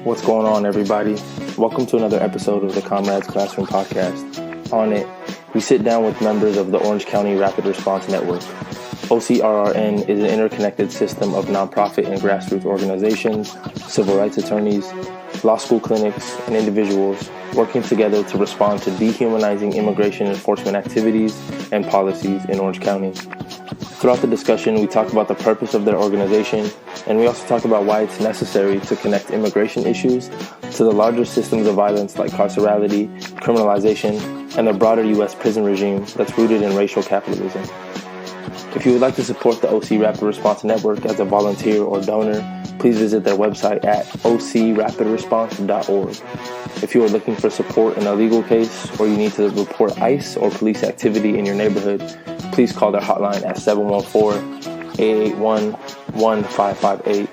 What's going on, everybody? Welcome to another episode of the Comrades Classroom Podcast. On it, we sit down with members of the Orange County Rapid Response Network. OCRRN is an interconnected system of nonprofit and grassroots organizations, civil rights attorneys, law school clinics, and individuals working together to respond to dehumanizing immigration enforcement activities and policies in Orange County. Throughout the discussion, we talk about the purpose of their organization, and we also talk about why it's necessary to connect immigration issues to the larger systems of violence like carcerality, criminalization, and the broader U.S. prison regime that's rooted in racial capitalism. If you would like to support the OC Rapid Response Network as a volunteer or donor, please visit their website at ocrapidresponse.org. If you are looking for support in a legal case or you need to report ICE or police activity in your neighborhood, please call their hotline at 714-881-1558.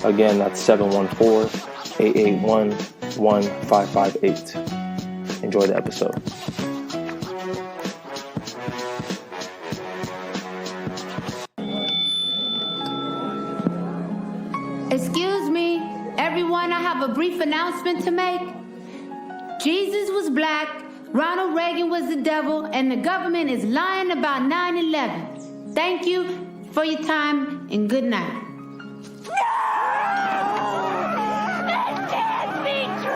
Again, that's 714-881-1558. Enjoy the episode. Excuse me, everyone, I have a brief announcement to make. Jesus was black, Ronald Reagan was the devil, and the government is lying about 9/11. Thank you for your time and good night. No! That can't be true!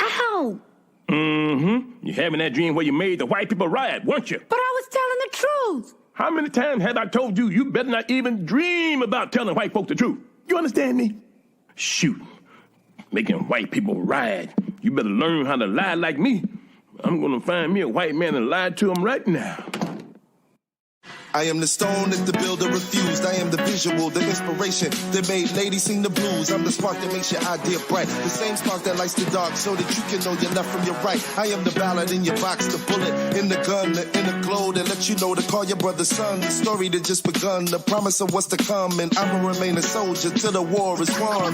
Ow! You're having that dream where you made the white people riot, weren't you? But I was telling the truth. How many times have I told you you better not even dream about telling white folk the truth? You understand me? Shoot. Making white people riot. You better learn how to lie like me. I'm gonna find me a white man and lie to him right now. I am the stone that the builder refused. I am the visual, the inspiration that made ladies sing the blues. I'm the spark that makes your idea bright. The same spark that lights the dark so that you can know your left from your right. I am the ballad in your box, the bullet in the gun, the inner glow that lets you know to call your brother son. The story that just begun, the promise of what's to come. And I'ma remain a soldier till the war is won.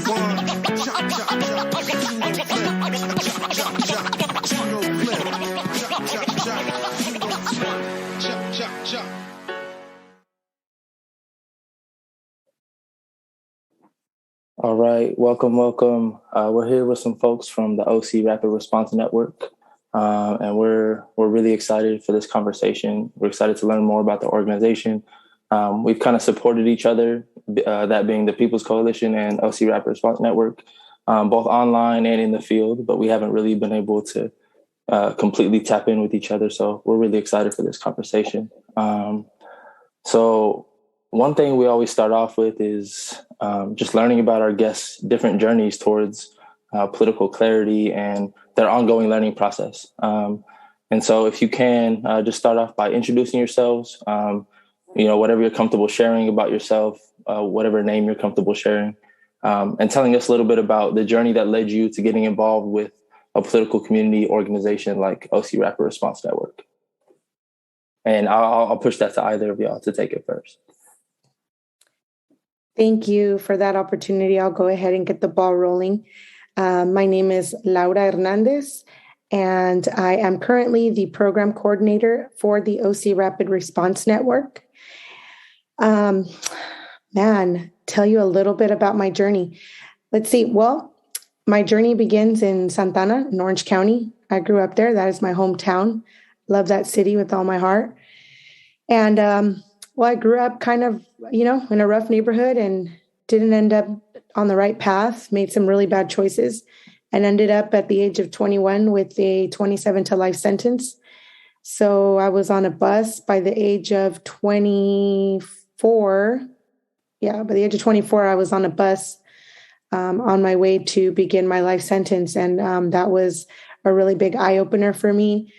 All right, welcome. We're here with some folks from the OC Rapid Response Network, and we're really excited for this conversation. We're excited to learn more about the organization. We've kind of supported each other, that being the People's Coalition and OC Rapid Response Network, both online and in the field, but we haven't really been able to completely tap in with each other. So we're really excited for this conversation. So one thing we always start off with is just learning about our guests' different journeys towards political clarity and their ongoing learning process. And so if you can, just start off by introducing yourselves, whatever you're comfortable sharing about yourself, whatever name you're comfortable sharing, and telling us a little bit about the journey that led you to getting involved with a political community organization like OC Rapid Response Network. And I'll push that to either of y'all to take it first. Thank you for that opportunity. I'll go ahead and get the ball rolling. My name is Laura Hernandez, and I am currently the program coordinator for the OC Rapid Response Network. Tell you a little bit about my journey. Let's see. Well, my journey begins in Santana, in Orange County. I grew up there. That is my hometown. Love that city with all my heart. And I grew up kind of, in a rough neighborhood and didn't end up on the right path, made some really bad choices, and ended up at the age of 21 with a 27 to life sentence. So I was on a bus by the age of 24. Yeah, by the age of 24, I was on a bus on my way to begin my life sentence. And that was a really big eye-opener for me.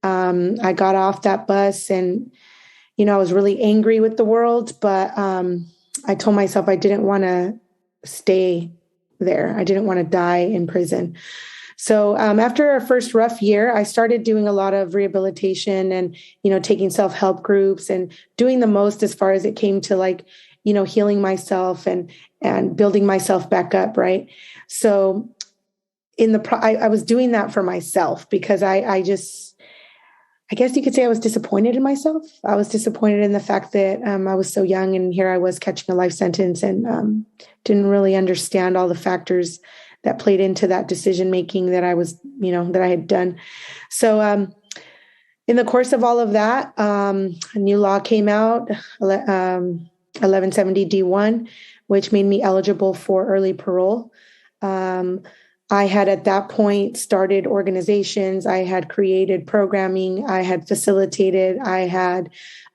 I got off that bus and I was really angry with the world, but I told myself I didn't want to stay there. I didn't want to die in prison. So after our first rough year, I started doing a lot of rehabilitation and, taking self-help groups and doing the most as far as it came to healing myself and and building myself back up. Right. So I was doing that for myself because I guess you could say I was disappointed in myself. I was disappointed in the fact that I was so young and here I was catching a life sentence and didn't really understand all the factors that played into that decision-making that I was, that I had done. So in the course of all of that, a new law came out, 1170 D1, which made me eligible for early parole. I had at that point started organizations. I had created programming. I had facilitated. I had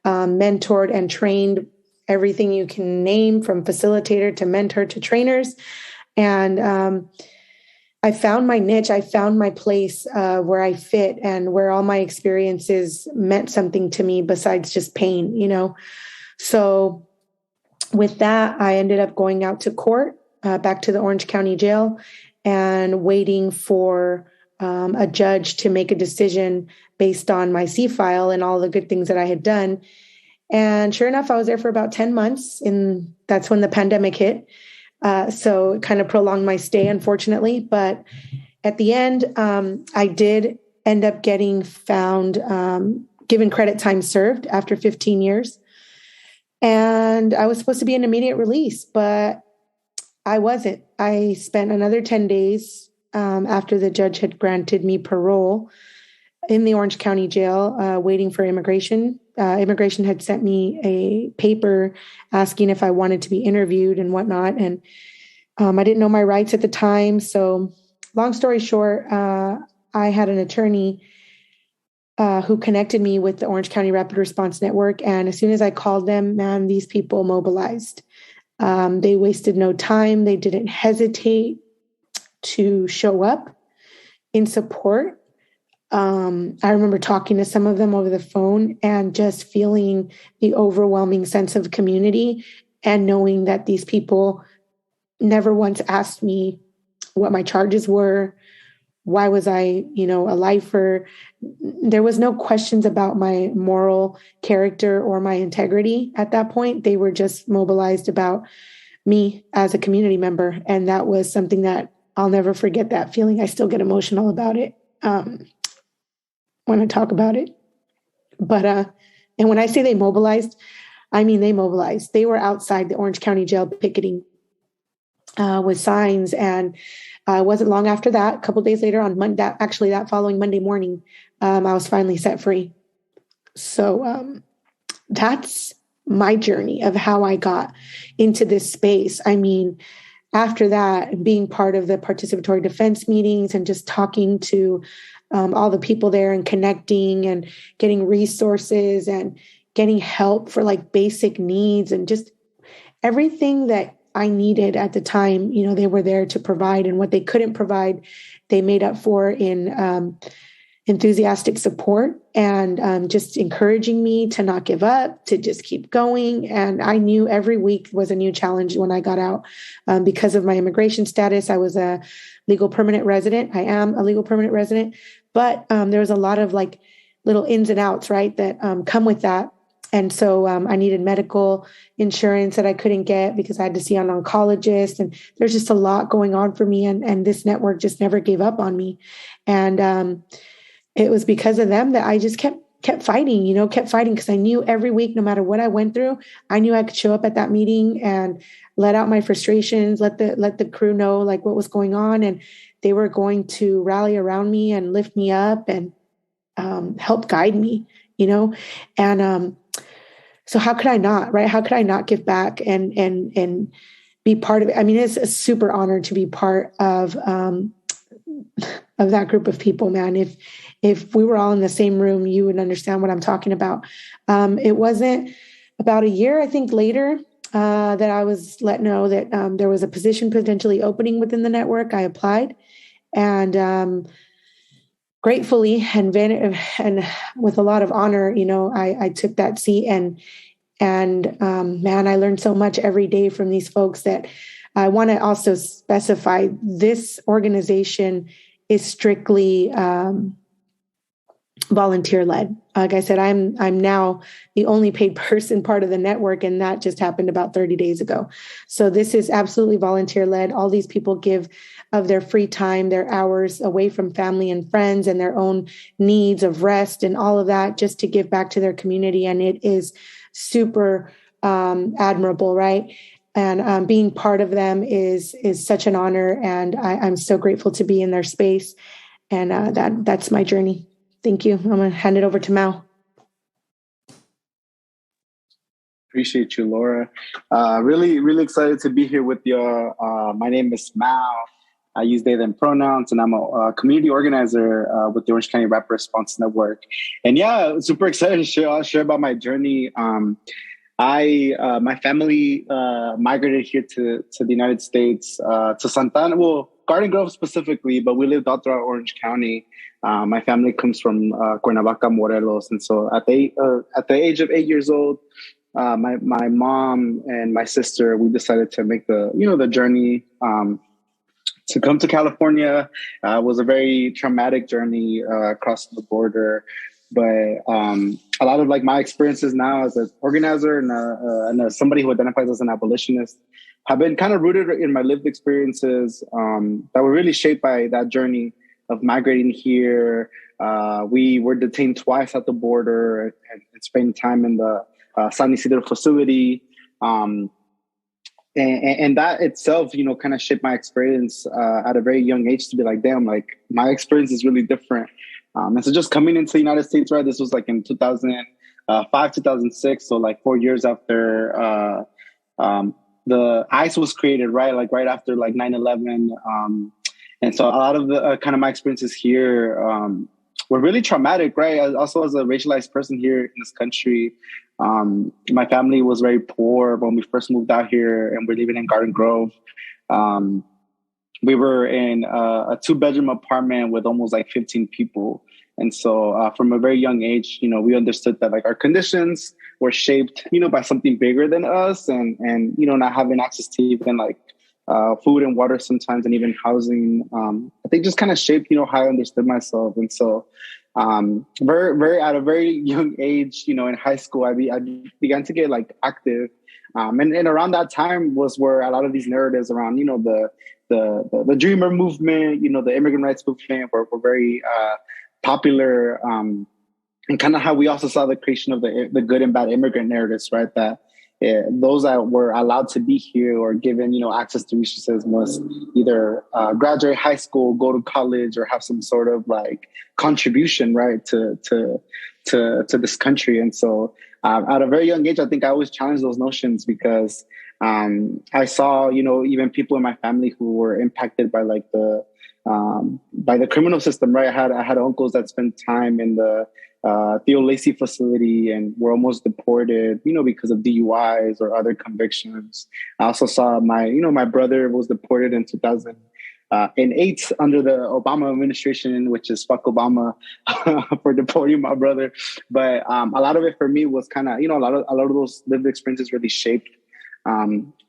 mentored and trained everything you can name, from facilitator to mentor to trainers. And I found my niche. I found my place where I fit and where all my experiences meant something to me besides just pain, So with that, I ended up going out to court, back to the Orange County Jail, and waiting for a judge to make a decision based on my C-file and all the good things that I had done. And sure enough, I was there for about 10 months, and that's when the pandemic hit. So it kind of prolonged my stay, unfortunately. But at the end, I did end up getting found, given credit time served after 15 years. And I was supposed to be an immediate release, but I wasn't. I spent another 10 days after the judge had granted me parole in the Orange County Jail, waiting for immigration. Immigration had sent me a paper asking if I wanted to be interviewed and whatnot. And I didn't know my rights at the time. So long story short, I had an attorney who connected me with the Orange County Rapid Response Network. And as soon as I called them, man, these people mobilized. They wasted no time. They didn't hesitate to show up in support. I remember talking to some of them over the phone and just feeling the overwhelming sense of community and knowing that these people never once asked me what my charges were. Why was I, a lifer? There was no questions about my moral character or my integrity at that point. They were just mobilized about me as a community member. And that was something that I'll never forget, that feeling. I still get emotional about it when I talk about it. But, and when I say they mobilized, I mean they mobilized. They were outside the Orange County Jail picketing with signs. And it wasn't long after that, a couple of days later on Monday, that following Monday morning, I was finally set free. So that's my journey of how I got into this space. I mean, after that, being part of the participatory defense meetings and just talking to all the people there and connecting and getting resources and getting help for like basic needs and just everything that I needed at the time, they were there to provide, and what they couldn't provide, they made up for in enthusiastic support and just encouraging me to not give up, to just keep going. And I knew every week was a new challenge when I got out. Because of my immigration status, I was a legal permanent resident. I am a legal permanent resident, but there was a lot of like little ins and outs, right, that come with that. And so I needed medical insurance that I couldn't get because I had to see an oncologist. And there's just a lot going on for me. And this network just never gave up on me. And it was because of them that I just kept fighting, because I knew every week, no matter what I went through, I knew I could show up at that meeting and let out my frustrations, let the crew know like what was going on. And they were going to rally around me and lift me up and help guide me, and so how could I not, right? How could I not give back and be part of it? I mean, it's a super honor to be part of that group of people, man. If we were all in the same room, you would understand what I'm talking about. It wasn't about a year, I think, later that I was let know that there was a position potentially opening within the network. I applied, and gratefully and with a lot of honor, I took that seat and man, I learned so much every day from these folks that I want to also specify this organization is strictly volunteer led. Like I said, I'm now the only paid person part of the network, and that just happened about 30 days ago. So this is absolutely volunteer led. All these people give of their free time, their hours away from family and friends and their own needs of rest and all of that, just to give back to their community. And it is super admirable, right? And being part of them is such an honor, and I'm so grateful to be in their space. And that's my journey. Thank you. I'm going to hand it over to Mal. Appreciate you, Laura. Really, really excited to be here with you. My name is Mal. I use they, them pronouns, and I'm a community organizer with the Orange County Rapid Response Network. And yeah, super excited to share about my journey. My family migrated here to the United States, to Santana, well, Garden Grove specifically, but we lived all throughout Orange County. My family comes from Cuernavaca, Morelos. And so at the age of 8 years old, my mom and my sister, we decided to make the journey to come to California. It was a very traumatic journey across the border. But a lot of like my experiences now as an organizer and as somebody who identifies as an abolitionist have been kind of rooted in my lived experiences that were really shaped by that journey of migrating here. We were detained twice at the border and spending time in the San Isidro facility. And that itself, kind of shaped my experience at a very young age to be like, damn, like my experience is really different. And so just coming into the United States, right, this was like in 2005, 2006. So like 4 years after the ICE was created, right? Like right after like 9/11. And so a lot of the kind of my experiences here were really traumatic, right? Also as a racialized person here in this country, my family was very poor when we first moved out here, and we're living in Garden Grove. We were in a 2-bedroom apartment with almost like 15 people. And so from a very young age, we understood that like our conditions were shaped, by something bigger than us, and not having access to even like food and water sometimes, and even housing, I think just kind of shaped, how I understood myself. And so very, very at a very young age, in high school, I began to get like active. And around that time was where a lot of these narratives around, the Dreamer movement, the immigrant rights movement were very popular, and kind of how we also saw the creation of the good and bad immigrant narratives, right? That those that were allowed to be here or given, access to resources must either graduate high school, go to college, or have some sort of like contribution, right, to this country. And so at a very young age, I think I always challenged those notions because I saw, even people in my family who were impacted by like by the criminal system, right? I had uncles that spent time in the Theo Lacey facility and were almost deported, because of DUIs or other convictions. I also saw my brother was deported in 2008 under the Obama administration, which is fuck Obama for deporting my brother. But a lot of it for me was kind of, a lot of those lived experiences really shaped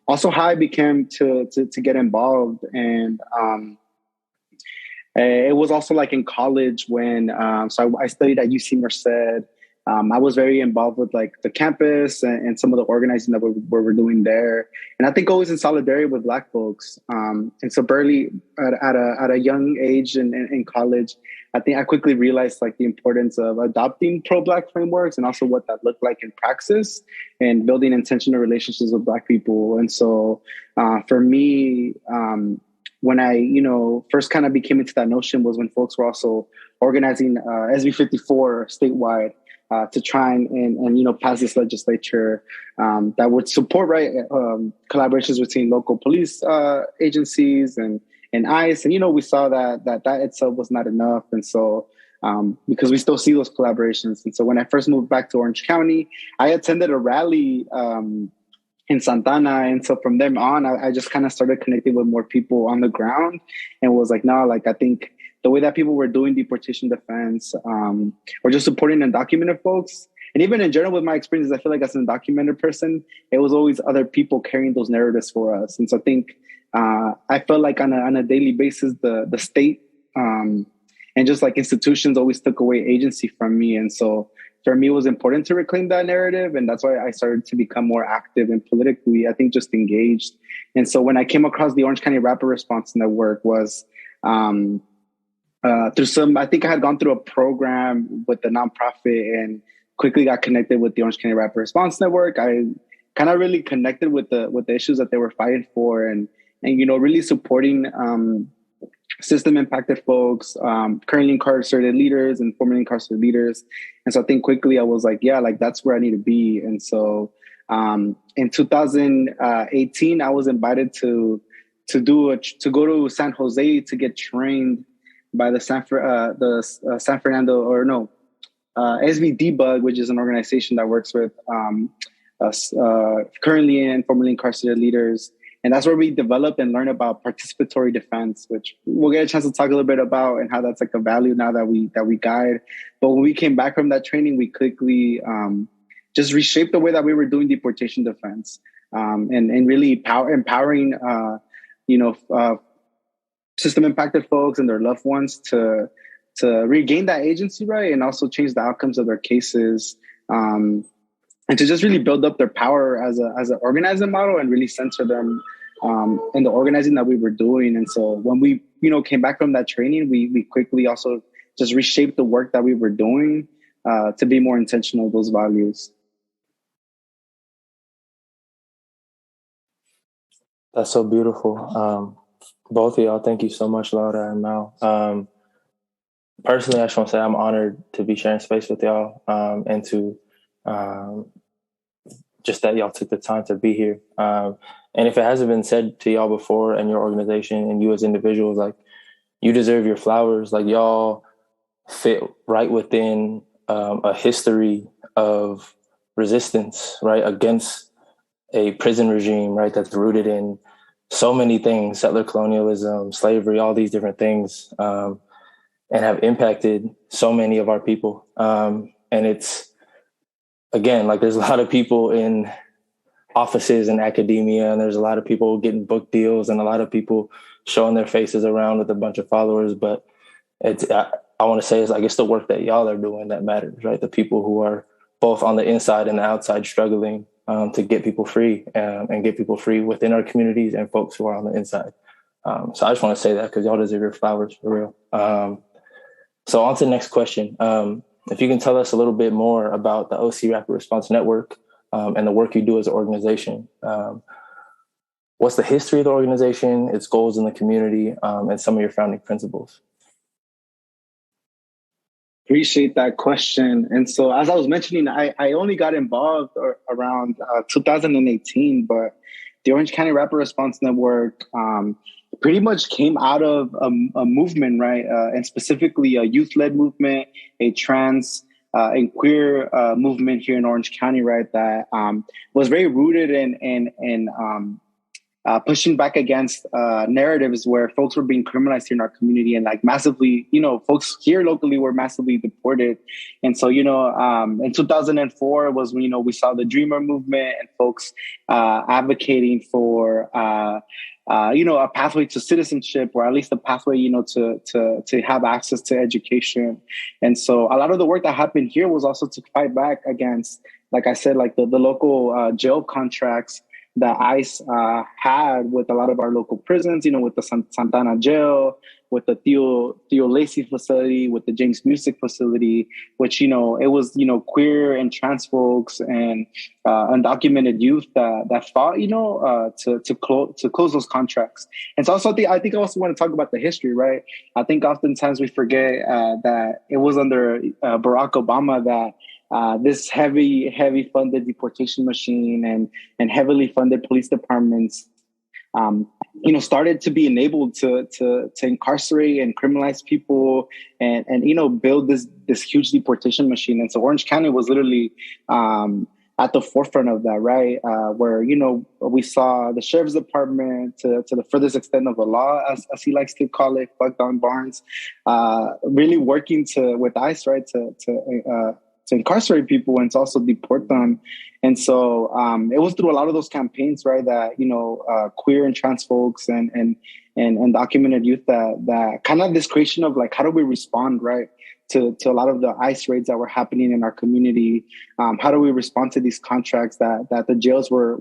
also how I began to get involved. And it was also like in college when, so I studied at UC Merced. I was very involved with like the campus and some of the organizing that we were doing there. And I think always in solidarity with Black folks. And so barely at a young age in college, I think I quickly realized like the importance of adopting pro-Black frameworks and also what that looked like in praxis and building intentional relationships with Black people. And so for me, when I, first kind of became into that notion was when folks were also organizing SB 54 statewide to try and pass this legislature that would support collaborations between local police agencies and ICE. And, we saw that itself was not enough. And so because we still see those collaborations. And so when I first moved back to Orange County, I attended a rally in Santana. And so from then on, I just kind of started connecting with more people on the ground and was like, no, like, I think the way that people were doing deportation defense or just supporting undocumented folks, and even in general with my experiences, I feel like as an undocumented person, it was always other people carrying those narratives for us. And so I think I felt like on a daily basis, the state and and just like institutions always took away agency from me. And so for me, it was important to reclaim that narrative. And that's why I started to become more active and politically, I think, just engaged. And so when I came across the Orange County Rapid Response Network was through I think I had gone through a program with the nonprofit and quickly got connected with the Orange County Rapid Response Network. I kind of really connected with the issues that they were fighting for, and really supporting system impacted folks, currently incarcerated leaders and formerly incarcerated leaders. And so I think quickly I was like, yeah, like that's where I need to be. And so in 2018, I was invited to go to San Jose to get trained by the San Fernando, or no, SVD Bug, which is an organization that works with currently and formerly incarcerated leaders. And that's where we develop and learn about participatory defense, which we'll get a chance to talk a little bit about, and how that's like a value now that we guide. But when we came back from that training, we quickly just reshaped the way that we were doing deportation defense, and really empowering system impacted folks and their loved ones to regain that agency, right, and also change the outcomes of their cases, and to just really build up their power as an organizing model and really center them in the organizing that we were doing. And so when we came back from that training, we quickly also just reshaped the work that we were doing to be more intentional with those values. That's so beautiful. Both of y'all, thank you so much, Laura and Mal. Personally, I just want to say I'm honored to be sharing space with y'all, and to just that y'all took the time to be here. And if it hasn't been said to y'all before, and your organization and you as individuals, like, you deserve your flowers. Like, y'all fit right within a history of resistance, right, against a prison regime, right, that's rooted in so many things: settler colonialism, slavery, all these different things, and have impacted so many of our people. And it's, again, like, there's a lot of people in offices in academia, and there's a lot of people getting book deals, and a lot of people showing their faces around with a bunch of followers. But I want to say, it's like, it's the work that y'all are doing that matters, right? The people who are both on the inside and the outside struggling to get people free, and get people free within our communities, and folks who are on the inside. So I just want to say that, because y'all deserve your flowers, for real. So on to the next question. If you can tell us a little bit more about the OC Rapid Response Network, and the work you do as an organization. What's the history of the organization, its goals in the community, and some of your founding principles? Appreciate that question. And so, as I was mentioning, I only got involved around 2018, but the Orange County Rapid Response Network pretty much came out of a movement, right? And specifically a youth-led movement, a trans and queer movement here in Orange County, right? That was very rooted in pushing back against narratives where folks were being criminalized here in our community, and like massively, folks here locally were massively deported. And so, in 2004 was when, we saw the Dreamer movement and folks advocating for, a pathway to citizenship, or at least a pathway, to have access to education. And so a lot of the work that happened here was also to fight back against, like I said, like the local jail contracts that ICE had with a lot of our local prisons, with the Santana jail, with the Theo Lacey facility, with the James Music facility, which, it was, queer and trans folks and undocumented youth that fought, to close those contracts. And so also, I think I also want to talk about the history, right? I think oftentimes we forget that it was under Barack Obama that this heavy funded deportation machine and heavily funded police departments, started to be enabled to incarcerate and criminalize people and build this huge deportation machine. And so Orange County was literally at the forefront of that, right? Where, we saw the sheriff's department to the furthest extent of the law, as he likes to call it, Buck Don Barnes, really working with ICE, right? To incarcerate people and to also deport them. And so it was through a lot of those campaigns, right, that, queer and trans folks and documented youth that kind of this creation of like, how do we respond, right, to a lot of the ICE raids that were happening in our community? How do we respond to these contracts that the jails were,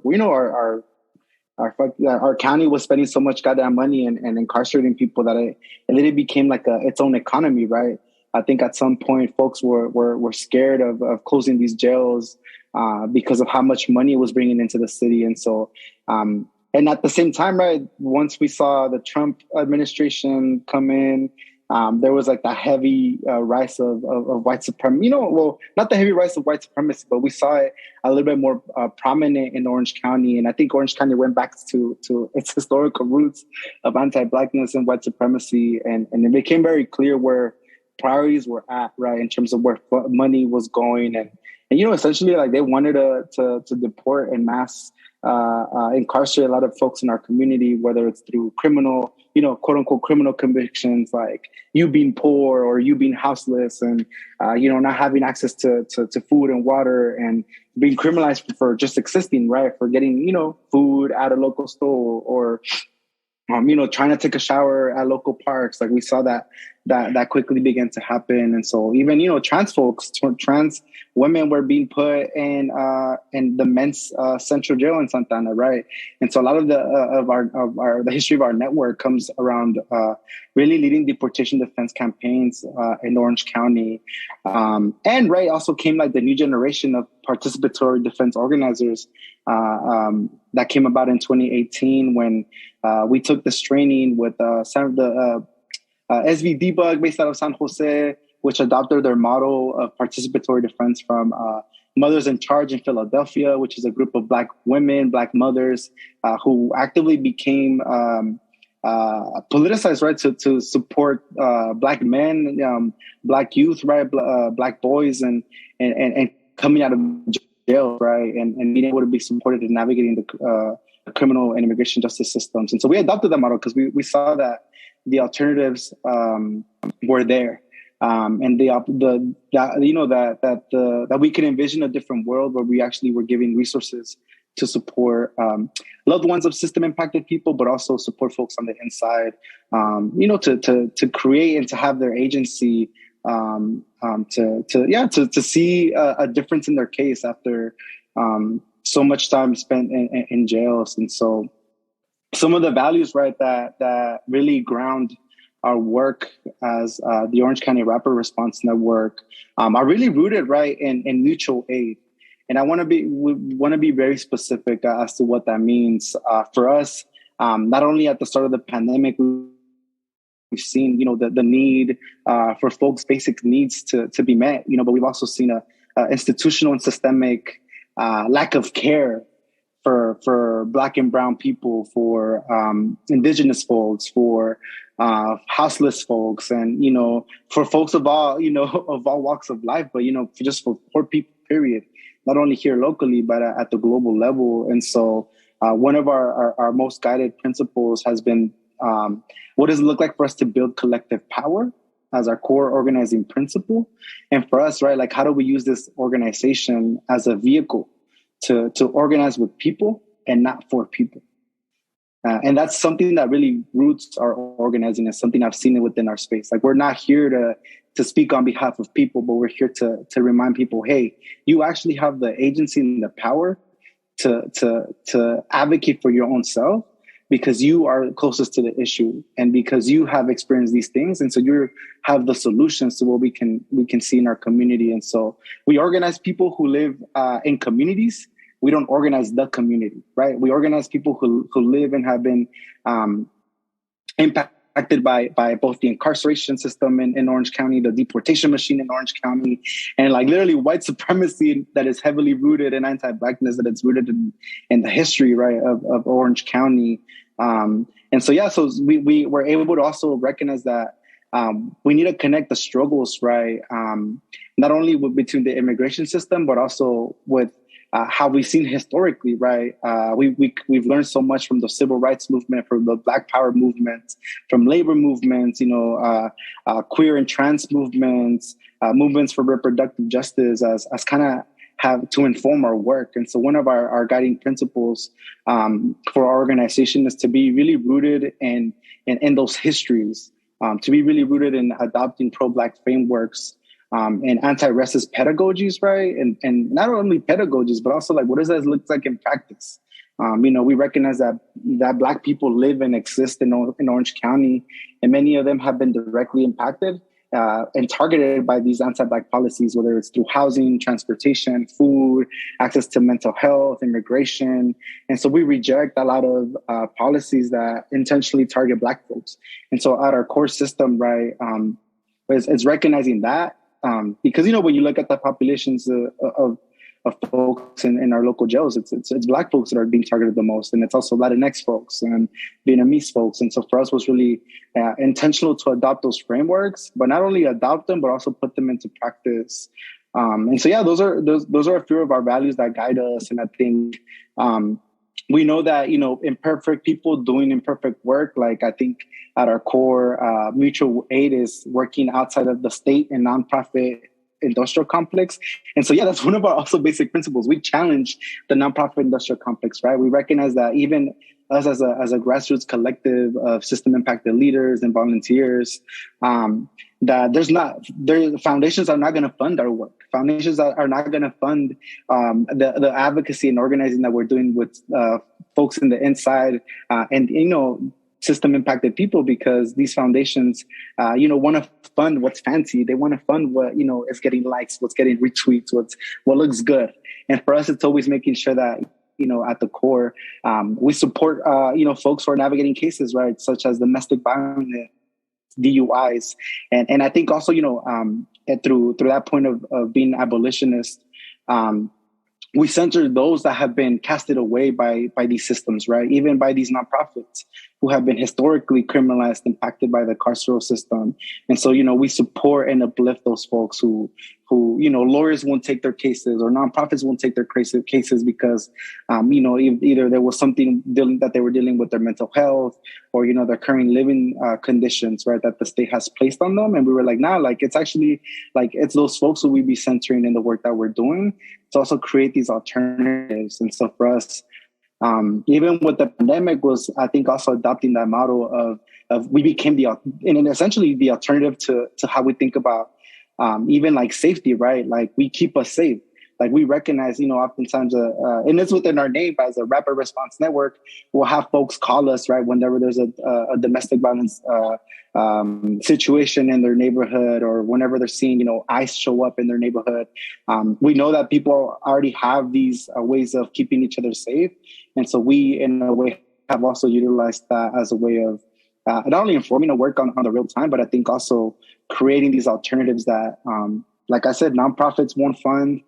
our county was spending so much goddamn money and incarcerating people that it literally became like its own economy, right? I think at some point folks were scared of closing these jails because of how much money it was bringing into the city. And so, and at the same time, right, once we saw the Trump administration come in, there was like that heavy rise of white supremacy. Not the heavy rise of white supremacy, but we saw it a little bit more prominent in Orange County. And I think Orange County went back to its historical roots of anti-Blackness and white supremacy. And it became very clear where priorities were at, right, in terms of where money was going. And essentially, like, they wanted to deport en masse, incarcerate a lot of folks in our community, whether it's through criminal, quote unquote criminal convictions, like you being poor or you being houseless and, not having access to food and water and being criminalized for just existing, right, for getting, food at a local store or, trying to take a shower at local parks. Like we saw that quickly began to happen. And so even, trans folks, trans women were being put in the men's central jail in Santana, right? And so a lot of the history of our network comes around really leading deportation defense campaigns in Orange County. And right, also came like the new generation of participatory defense organizers that came about in 2018 when we took this training with some of the SV Debug based out of San Jose, which adopted their model of participatory defense from Mothers in Charge in Philadelphia, which is a group of Black women, Black mothers who actively became politicized, right, to support Black men, Black youth, right, Black boys, and coming out of jail, right, and being able to be supported in navigating the criminal and immigration justice systems. And so we adopted that model because we saw that the alternatives were there, and that we could envision a different world where we actually were giving resources to support loved ones of system impacted people, but also support folks on the inside, to create and to have their agency, to see a difference in their case after so much time spent in jails. And so some of the values, right, that really ground our work as the Orange County Rapid Response Network are really rooted, right, in mutual aid. And we want to be very specific as to what that means for us. Not only at the start of the pandemic, we've seen, the need for folks' basic needs to be met, but we've also seen a institutional and systemic lack of care for Black and brown people, for indigenous folks, for houseless folks, and for folks of all walks of life, but just for poor people, period. Not only here locally, but at the global level. And so one of our most guided principles has been what does it look like for us to build collective power as our core organizing principle? And for us, right, like, how do we use this organization as a vehicle to organize with people and not for people? And that's something that really roots our organizing, is something I've seen within our space. Like, we're not here to speak on behalf of people, but we're here to remind people, hey, you actually have the agency and the power to advocate for your own self, because you are closest to the issue and because you have experienced these things. And so you have the solutions to what we can see in our community. And so we organize people who live in communities. We don't organize the community, right? We organize people who live and have been impacted by both the incarceration system in Orange County, the deportation machine in Orange County, and like literally white supremacy that is heavily rooted in anti-Blackness, that it's rooted in the history, right, of Orange County. And so, so we were able to also recognize that we need to connect the struggles, right, not only between the immigration system, but also with how we've seen historically, right? We've learned so much from the civil rights movement, from the Black Power movement, from labor movements, queer and trans movements, movements for reproductive justice as kind of have to inform our work. And so one of our guiding principles for our organization is to be really rooted in those histories, to be really rooted in adopting pro-Black frameworks and anti-racist pedagogies, right? And not only pedagogies, but also like, what does that look like in practice? We recognize that Black people live and exist in Orange County, and many of them have been directly impacted and targeted by these anti-Black policies, whether it's through housing, transportation, food, access to mental health, immigration. And so we reject a lot of policies that intentionally target Black folks. And so at our core system, right, it's recognizing that because, when you look at the populations of folks in our local jails, it's Black folks that are being targeted the most, and it's also Latinx folks and Vietnamese folks. And so for us, was really intentional to adopt those frameworks, but not only adopt them, but also put them into practice. And so, those are a few of our values that guide us. And I think we know that imperfect people doing imperfect work. Like, I think at our core, mutual aid is working outside of the state and nonprofit industrial complex. And so, that's one of our also basic principles. We challenge the nonprofit industrial complex, right? We recognize that even us as a grassroots collective of system impacted leaders and volunteers, that foundations are not going to fund our work. Foundations are not going to fund the advocacy and organizing that we're doing with folks in the inside and system impacted people, because these foundations, want to fund what's fancy. They want to fund what, is getting likes, what's getting retweets, what looks good. And for us, it's always making sure that, at the core, we support, folks who are navigating cases, right, such as domestic violence, DUIs. And I think also, through that point of being abolitionist, we center those that have been casted away by these systems, right? Even by these nonprofits who have been historically criminalized, impacted by the carceral system. And so, we support and uplift those folks who lawyers won't take their cases, or nonprofits won't take their cases because, either there was something that they were dealing with their mental health, or, their current living conditions, right, that the state has placed on them. And we were like, nah, like, it's actually like, it's those folks who we be centering in the work that we're doing to also create these alternatives. And so for us, even with the pandemic, was, I think, also adopting that model of we became essentially the alternative to how we think about even like safety, right? Like, we keep us safe. Like, we recognize, oftentimes, and it's within our name as a rapid response network, we'll have folks call us, right, whenever there's a domestic violence situation in their neighborhood, or whenever they're seeing, ICE show up in their neighborhood. We know that people already have these ways of keeping each other safe. And so we, in a way, have also utilized that as a way of not only informing the work on the real time, but I think also creating these alternatives that, like I said, nonprofits won't fund,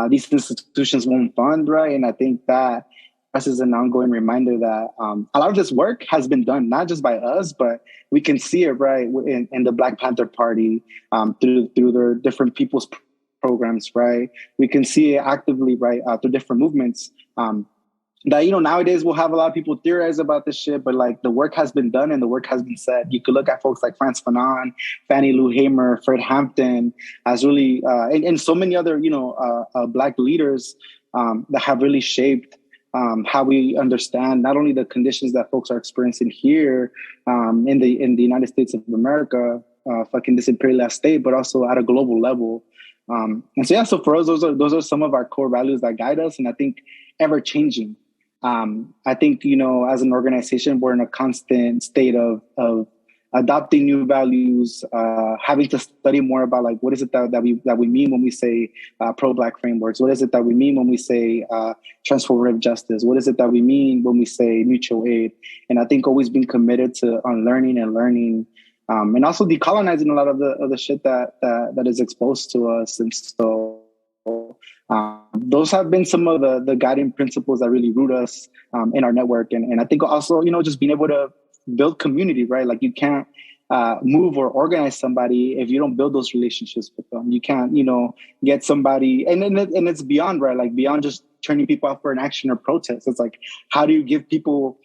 these institutions won't fund, right? And I think that this is an ongoing reminder that a lot of this work has been done, not just by us, but we can see it, right, in the Black Panther Party, through their different people's programs, right? We can see it actively, right, through different movements. That, nowadays we'll have a lot of people theorize about this shit, but like, the work has been done and the work has been said. You could look at folks like Frantz Fanon, Fannie Lou Hamer, Fred Hampton, as really, and so many other, Black leaders that have really shaped how we understand not only the conditions that folks are experiencing here in the United States of America, fucking this imperialist state, but also at a global level. And so for us, those are some of our core values that guide us, and I think ever changing. I think, as an organization, we're in a constant state of adopting new values, having to study more about, like, what is it that we mean when we say pro-Black frameworks? What is it that we mean when we say transformative justice? What is it that we mean when we say mutual aid? And I think always being committed to unlearning and learning, and also decolonizing a lot of the shit that is exposed to us. And so those have been some of the guiding principles that really root us in our network. And I think also, just being able to build community, right? Like, you can't move or organize somebody if you don't build those relationships with them. You can't, get somebody, and it's beyond, right? Like beyond just turning people out for an action or protest. It's like, how do you give people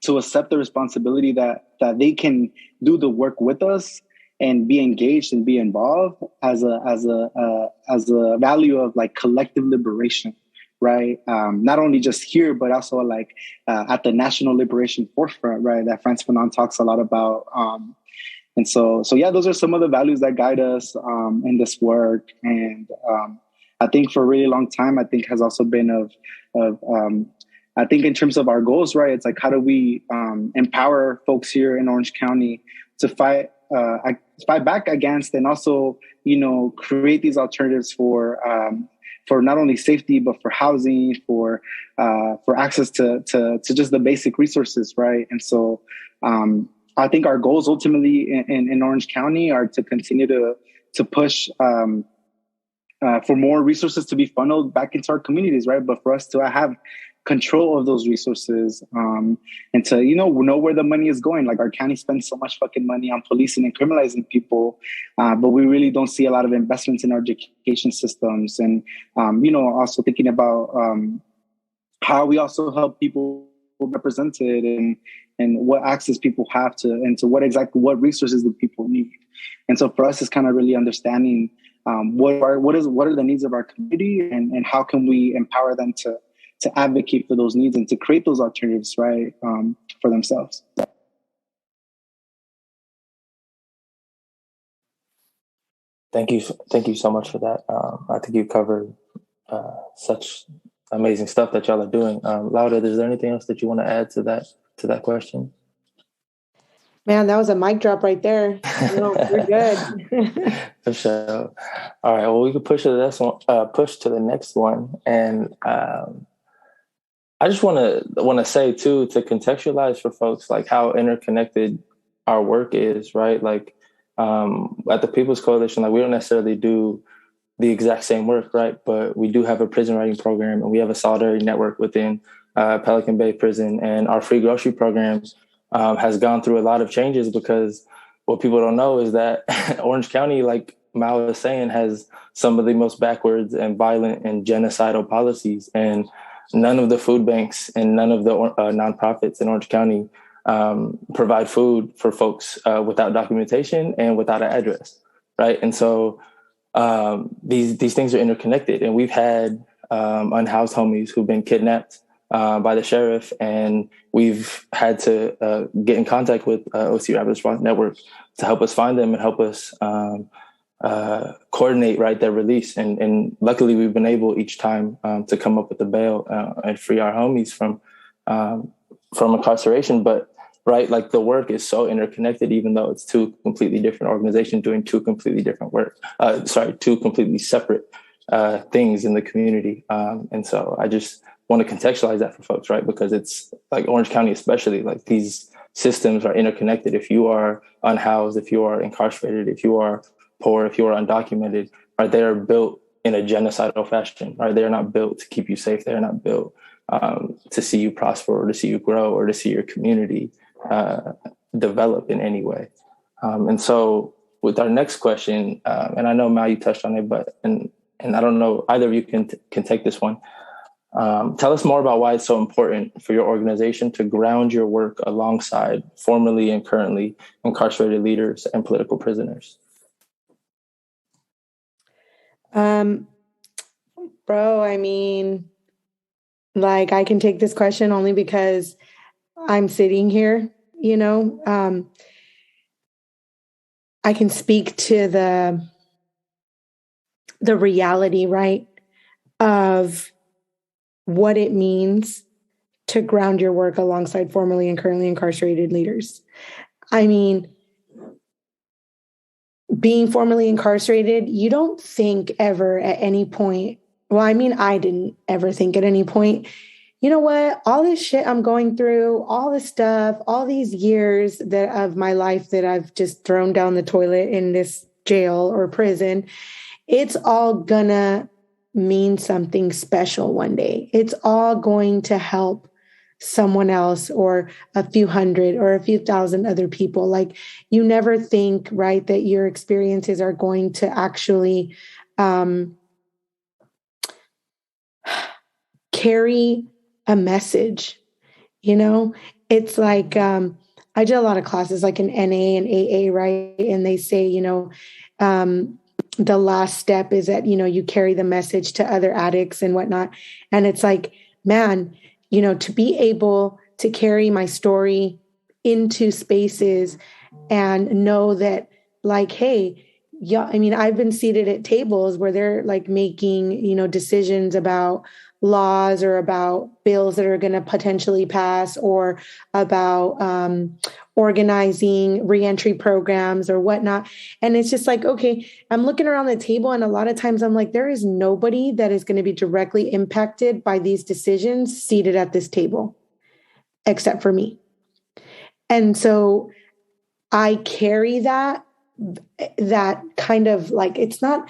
to accept the responsibility that they can do the work with us and be engaged and be involved as a value of like collective liberation, right? Not only just here, but also like at the national liberation forefront, right? That Frantz Fanon talks a lot about. And so yeah, those are some of the values that guide us in this work. And I think for a really long time, I think has also been of I think in terms of our goals, right? It's like, how do we empower folks here in Orange County to fight back against, and also, create these alternatives for not only safety, but for housing, for access to just the basic resources, right? And so I think our goals ultimately in Orange County are to continue to push for more resources to be funneled back into our communities, right? But for us to have control of those resources and to know where the money is going. Like, our county spends so much fucking money on policing and criminalizing people, but we really don't see a lot of investments in our education systems. And also thinking about how we also help people represented and what access people have to, and to what resources do people need. And so for us, it's kind of really understanding what are the needs of our community, and how can we empower them to advocate for those needs and to create those alternatives, right, for themselves. Thank you so much for that. I think you covered such amazing stuff that y'all are doing. Laura, is there anything else that you want to add to that question? Man, that was a mic drop right there. No, we're good. For sure. All right. Well, we could push to the next one, and I just want to say too, to contextualize for folks like how interconnected our work is, right? Like at the People's Coalition, like we don't necessarily do the exact same work, right? But we do have a prison writing program, and we have a solidarity network within Pelican Bay Prison, and our free grocery programs has gone through a lot of changes, because what people don't know is that Orange County, like Mao was saying, has some of the most backwards and violent and genocidal policies, and none of the food banks and none of the nonprofits in Orange County provide food for folks without documentation and without an address, right? And so these things are interconnected, and we've had unhoused homies who've been kidnapped by the sheriff, and we've had to get in contact with OC Rapid Response Network to help us find them and help us coordinate, right, their release. And luckily we've been able each time to come up with a bail and free our homies from incarceration. But right, like the work is so interconnected, even though it's two completely different organizations doing two completely separate things in the community. And so I just want to contextualize that for folks, right? Because it's like Orange County, especially, like these systems are interconnected. If you are unhoused, if you are incarcerated, if you are poor, if you are undocumented, right, they are built in a genocidal fashion, right? They are not built to keep you safe. They are not built to see you prosper or to see you grow or to see your community develop in any way. And so with our next question, and I know, Mal, you touched on it, but, and I don't know, either of you can take this one. Tell us more about why it's so important for your organization to ground your work alongside formerly and currently incarcerated leaders and political prisoners. Bro, I mean, like, I can take this question only because I'm sitting here, I can speak to the reality, right, of what it means to ground your work alongside formerly and currently incarcerated leaders. I mean, being formerly incarcerated, you don't think ever at any point, well, I mean, I didn't ever think at any point, you know what, all this shit I'm going through, all this stuff, all these years of my life that I've just thrown down the toilet in this jail or prison, it's all gonna mean something special one day. It's all going to help someone else or a few hundred or a few thousand other people. Like, you never think, right, that your experiences are going to actually carry a message. It's like, I did a lot of classes like in NA and AA, right? And they say, the last step is that, you carry the message to other addicts and whatnot. And it's like, man, to be able to carry my story into spaces and know that, like, hey, yeah, I mean, I've been seated at tables where they're like making, decisions about laws or about bills that are going to potentially pass, or about organizing reentry programs or whatnot. And it's just like, okay, I'm looking around the table, and a lot of times I'm like, there is nobody that is going to be directly impacted by these decisions seated at this table, except for me. And so I carry that kind of like, it's not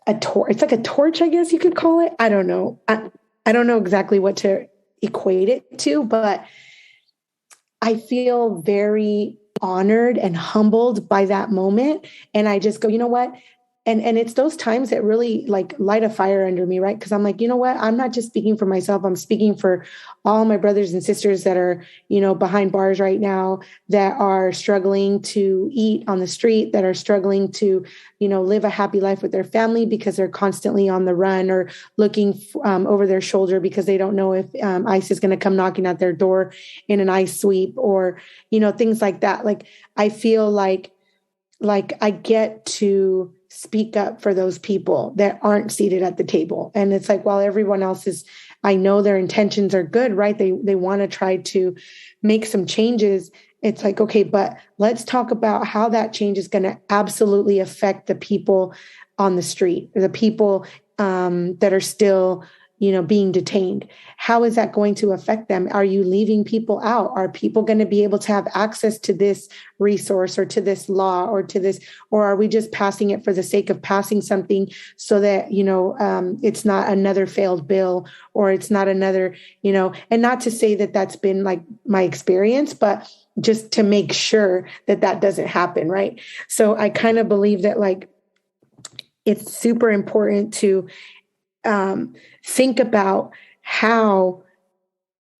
a torch. It's like a torch, I guess you could call it. I don't know. I don't know exactly what to equate it to, but I feel very honored and humbled by that moment. And I just go, you know what? And it's those times that really like light a fire under me, right? Because I'm like, you know what? I'm not just speaking for myself. I'm speaking for all my brothers and sisters that are, behind bars right now, that are struggling to eat on the street, that are struggling to, live a happy life with their family because they're constantly on the run, or looking over their shoulder because they don't know if ICE is going to come knocking at their door in an ICE sweep, or, things like that. Like, I feel like I get to speak up for those people that aren't seated at the table. And it's like, while everyone else is, I know their intentions are good, right? They want to try to make some changes. It's like, okay, but let's talk about how that change is going to absolutely affect the people on the street, the people that are still, being detained. How is that going to affect them? Are you leaving people out? Are people going to be able to have access to this resource or to this law or to this, or are we just passing it for the sake of passing something so that, it's not another failed bill, or it's not another, and not to say that that's been like my experience, but just to make sure that that doesn't happen. Right. So I kind of believe that, like, it's super important to think about how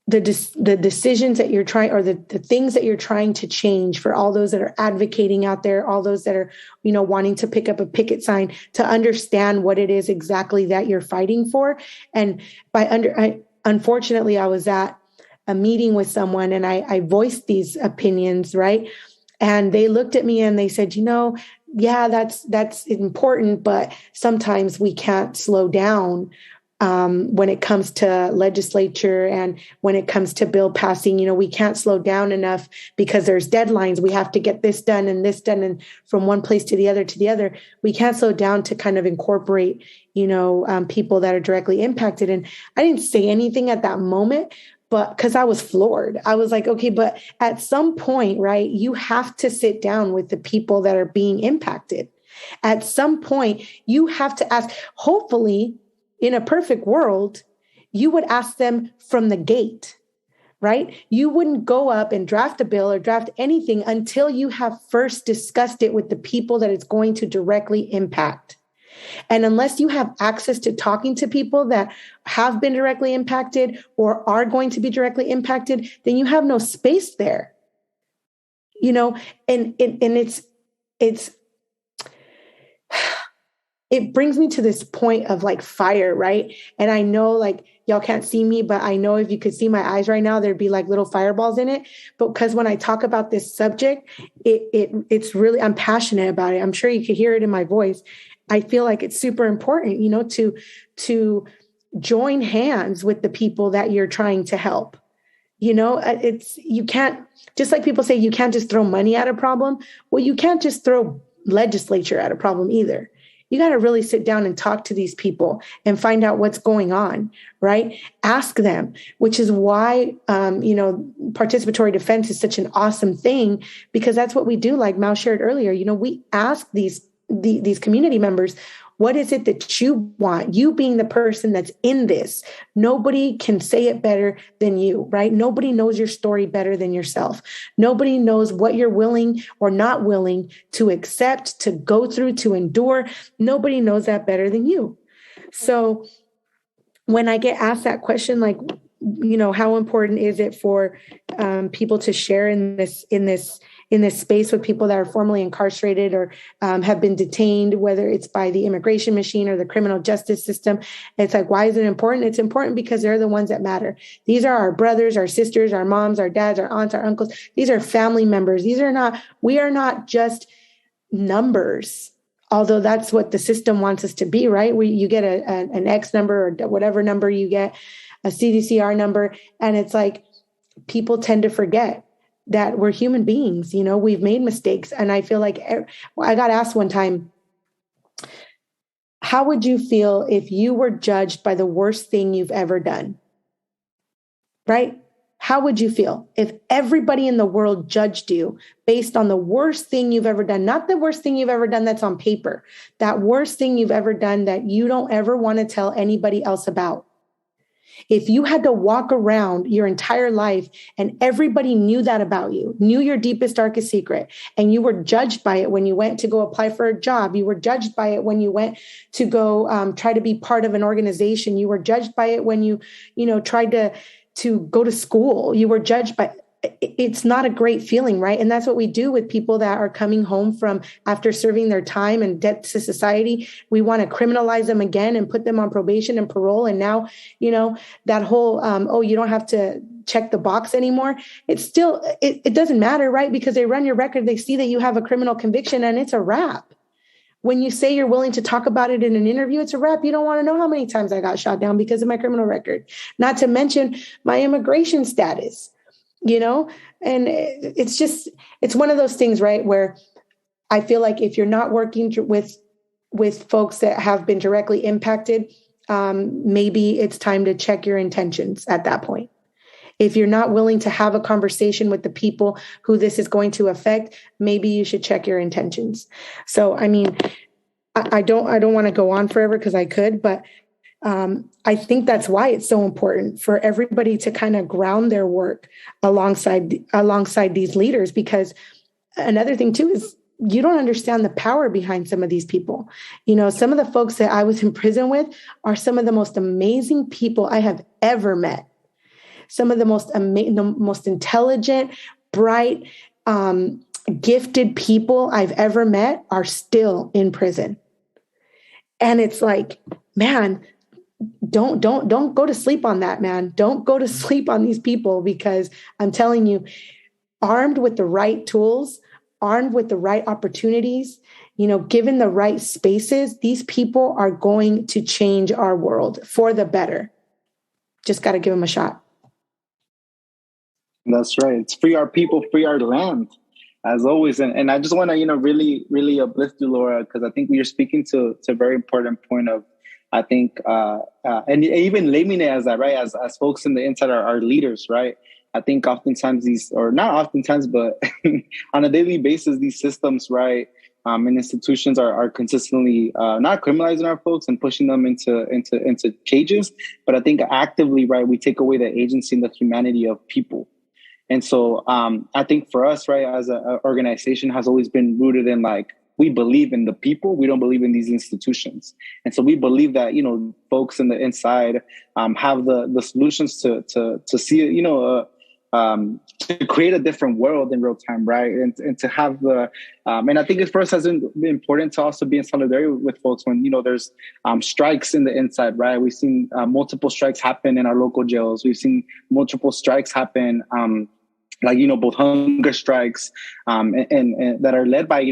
the decisions that you're trying, or the things that you're trying to change, for all those that are advocating out there, all those that are, wanting to pick up a picket sign, to understand what it is exactly that you're fighting for. And unfortunately, I was at a meeting with someone, and I voiced these opinions, right? And they looked at me and they said, yeah, that's important, but sometimes we can't slow down when it comes to legislature and when it comes to bill passing. We can't slow down enough because there's deadlines. We have to get this done, and from one place to the other. We can't slow down to kind of incorporate, people that are directly impacted. And I didn't say anything at that moment, but because I was floored. I was like, okay, but at some point, right, you have to sit down with the people that are being impacted. At some point, you have to ask, hopefully, in a perfect world, you would ask them from the gate, right? You wouldn't go up and draft a bill or draft anything until you have first discussed it with the people that it's going to directly impact. And unless you have access to talking to people that have been directly impacted or are going to be directly impacted, then you have no space there, and it brings me to this point of like fire, right? And I know, like, y'all can't see me, but I know if you could see my eyes right now, there'd be like little fireballs in it. But because when I talk about this subject, it's really, I'm passionate about it. I'm sure you could hear it in my voice. I feel like it's super important, to join hands with the people that you're trying to help. You can't, just like people say, you can't just throw money at a problem. Well, you can't just throw legislature at a problem either. You got to really sit down and talk to these people and find out what's going on, right? Ask them, which is why, participatory defense is such an awesome thing, because that's what we do. Like Mal shared earlier, we ask these community members, What is it that you want? You being the person that's in this. Nobody can say it better than you, right? Nobody knows your story better than yourself. Nobody knows what you're willing or not willing to accept, to go through, to endure. Nobody knows that better than you. So when I get asked that question, like, how important is it for people to share in this space with people that are formerly incarcerated or have been detained, whether it's by the immigration machine or the criminal justice system? It's like, why is it important? It's important because they're the ones that matter. These are our brothers, our sisters, our moms, our dads, our aunts, our uncles. These are family members. We are not just numbers. Although that's what the system wants us to be, right? You get an X number or whatever number you get, a CDCR number. And it's like, people tend to forget that we're human beings. We've made mistakes. And I feel like I got asked one time, how would you feel if you were judged by the worst thing you've ever done? Right? How would you feel if everybody in the world judged you based on the worst thing you've ever done? Not the worst thing you've ever done that's on paper, that worst thing you've ever done that you don't ever want to tell anybody else about. If you had to walk around your entire life and everybody knew that about you, knew your deepest, darkest secret, and you were judged by it when you went to go apply for a job, you were judged by it when you went to go try to be part of an organization, you were judged by it when you tried to go to school, you were judged by, it's not a great feeling, right? And that's what we do with people that are coming home from after serving their time and debt to society. We want to criminalize them again and put them on probation and parole. And now, that whole, you don't have to check the box anymore. It's still, it doesn't matter, right? Because they run your record, they see that you have a criminal conviction and it's a wrap. When you say you're willing to talk about it in an interview, it's a wrap. You don't want to know how many times I got shot down because of my criminal record, not to mention my immigration status, and it's one of those things, right? Where I feel like if you're not working with folks that have been directly impacted, maybe it's time to check your intentions at that point. If you're not willing to have a conversation with the people who this is going to affect, maybe you should check your intentions. So, I mean, I don't want to go on forever because I could, but I think that's why it's so important for everybody to kind of ground their work alongside these leaders. Because another thing too is you don't understand the power behind some of these people. Some of the folks that I was in prison with are some of the most amazing people I have ever met. Some of the most intelligent, bright, gifted people I've ever met are still in prison. And it's like, man, don't go to sleep on that, man. Don't go to sleep on these people, because I'm telling you, armed with the right tools, armed with the right opportunities, given the right spaces, these people are going to change our world for the better. Just got to give them a shot. That's right. It's free our people, free our land, as always. And I just want to, really, really uplift you, Laura, because I think you're speaking to a very important point of, I think, and even naming it as that, right? As folks in the inside are leaders, right? I think oftentimes not oftentimes, but on a daily basis, these systems, right, and institutions are consistently not criminalizing our folks and pushing them into cages, but I think actively, right, we take away the agency and the humanity of people. And so I think for us, right, as an organization has always been rooted in we believe in the people. We don't believe in these institutions. And so we believe that, folks in the inside have the solutions to see, to create a different world in real time, right? And to have and I think it for us has been important to also be in solidarity with folks when, there's strikes in the inside, right? We've seen multiple strikes happen in our local jails. We've seen multiple strikes happen, both hunger strikes and that are led by,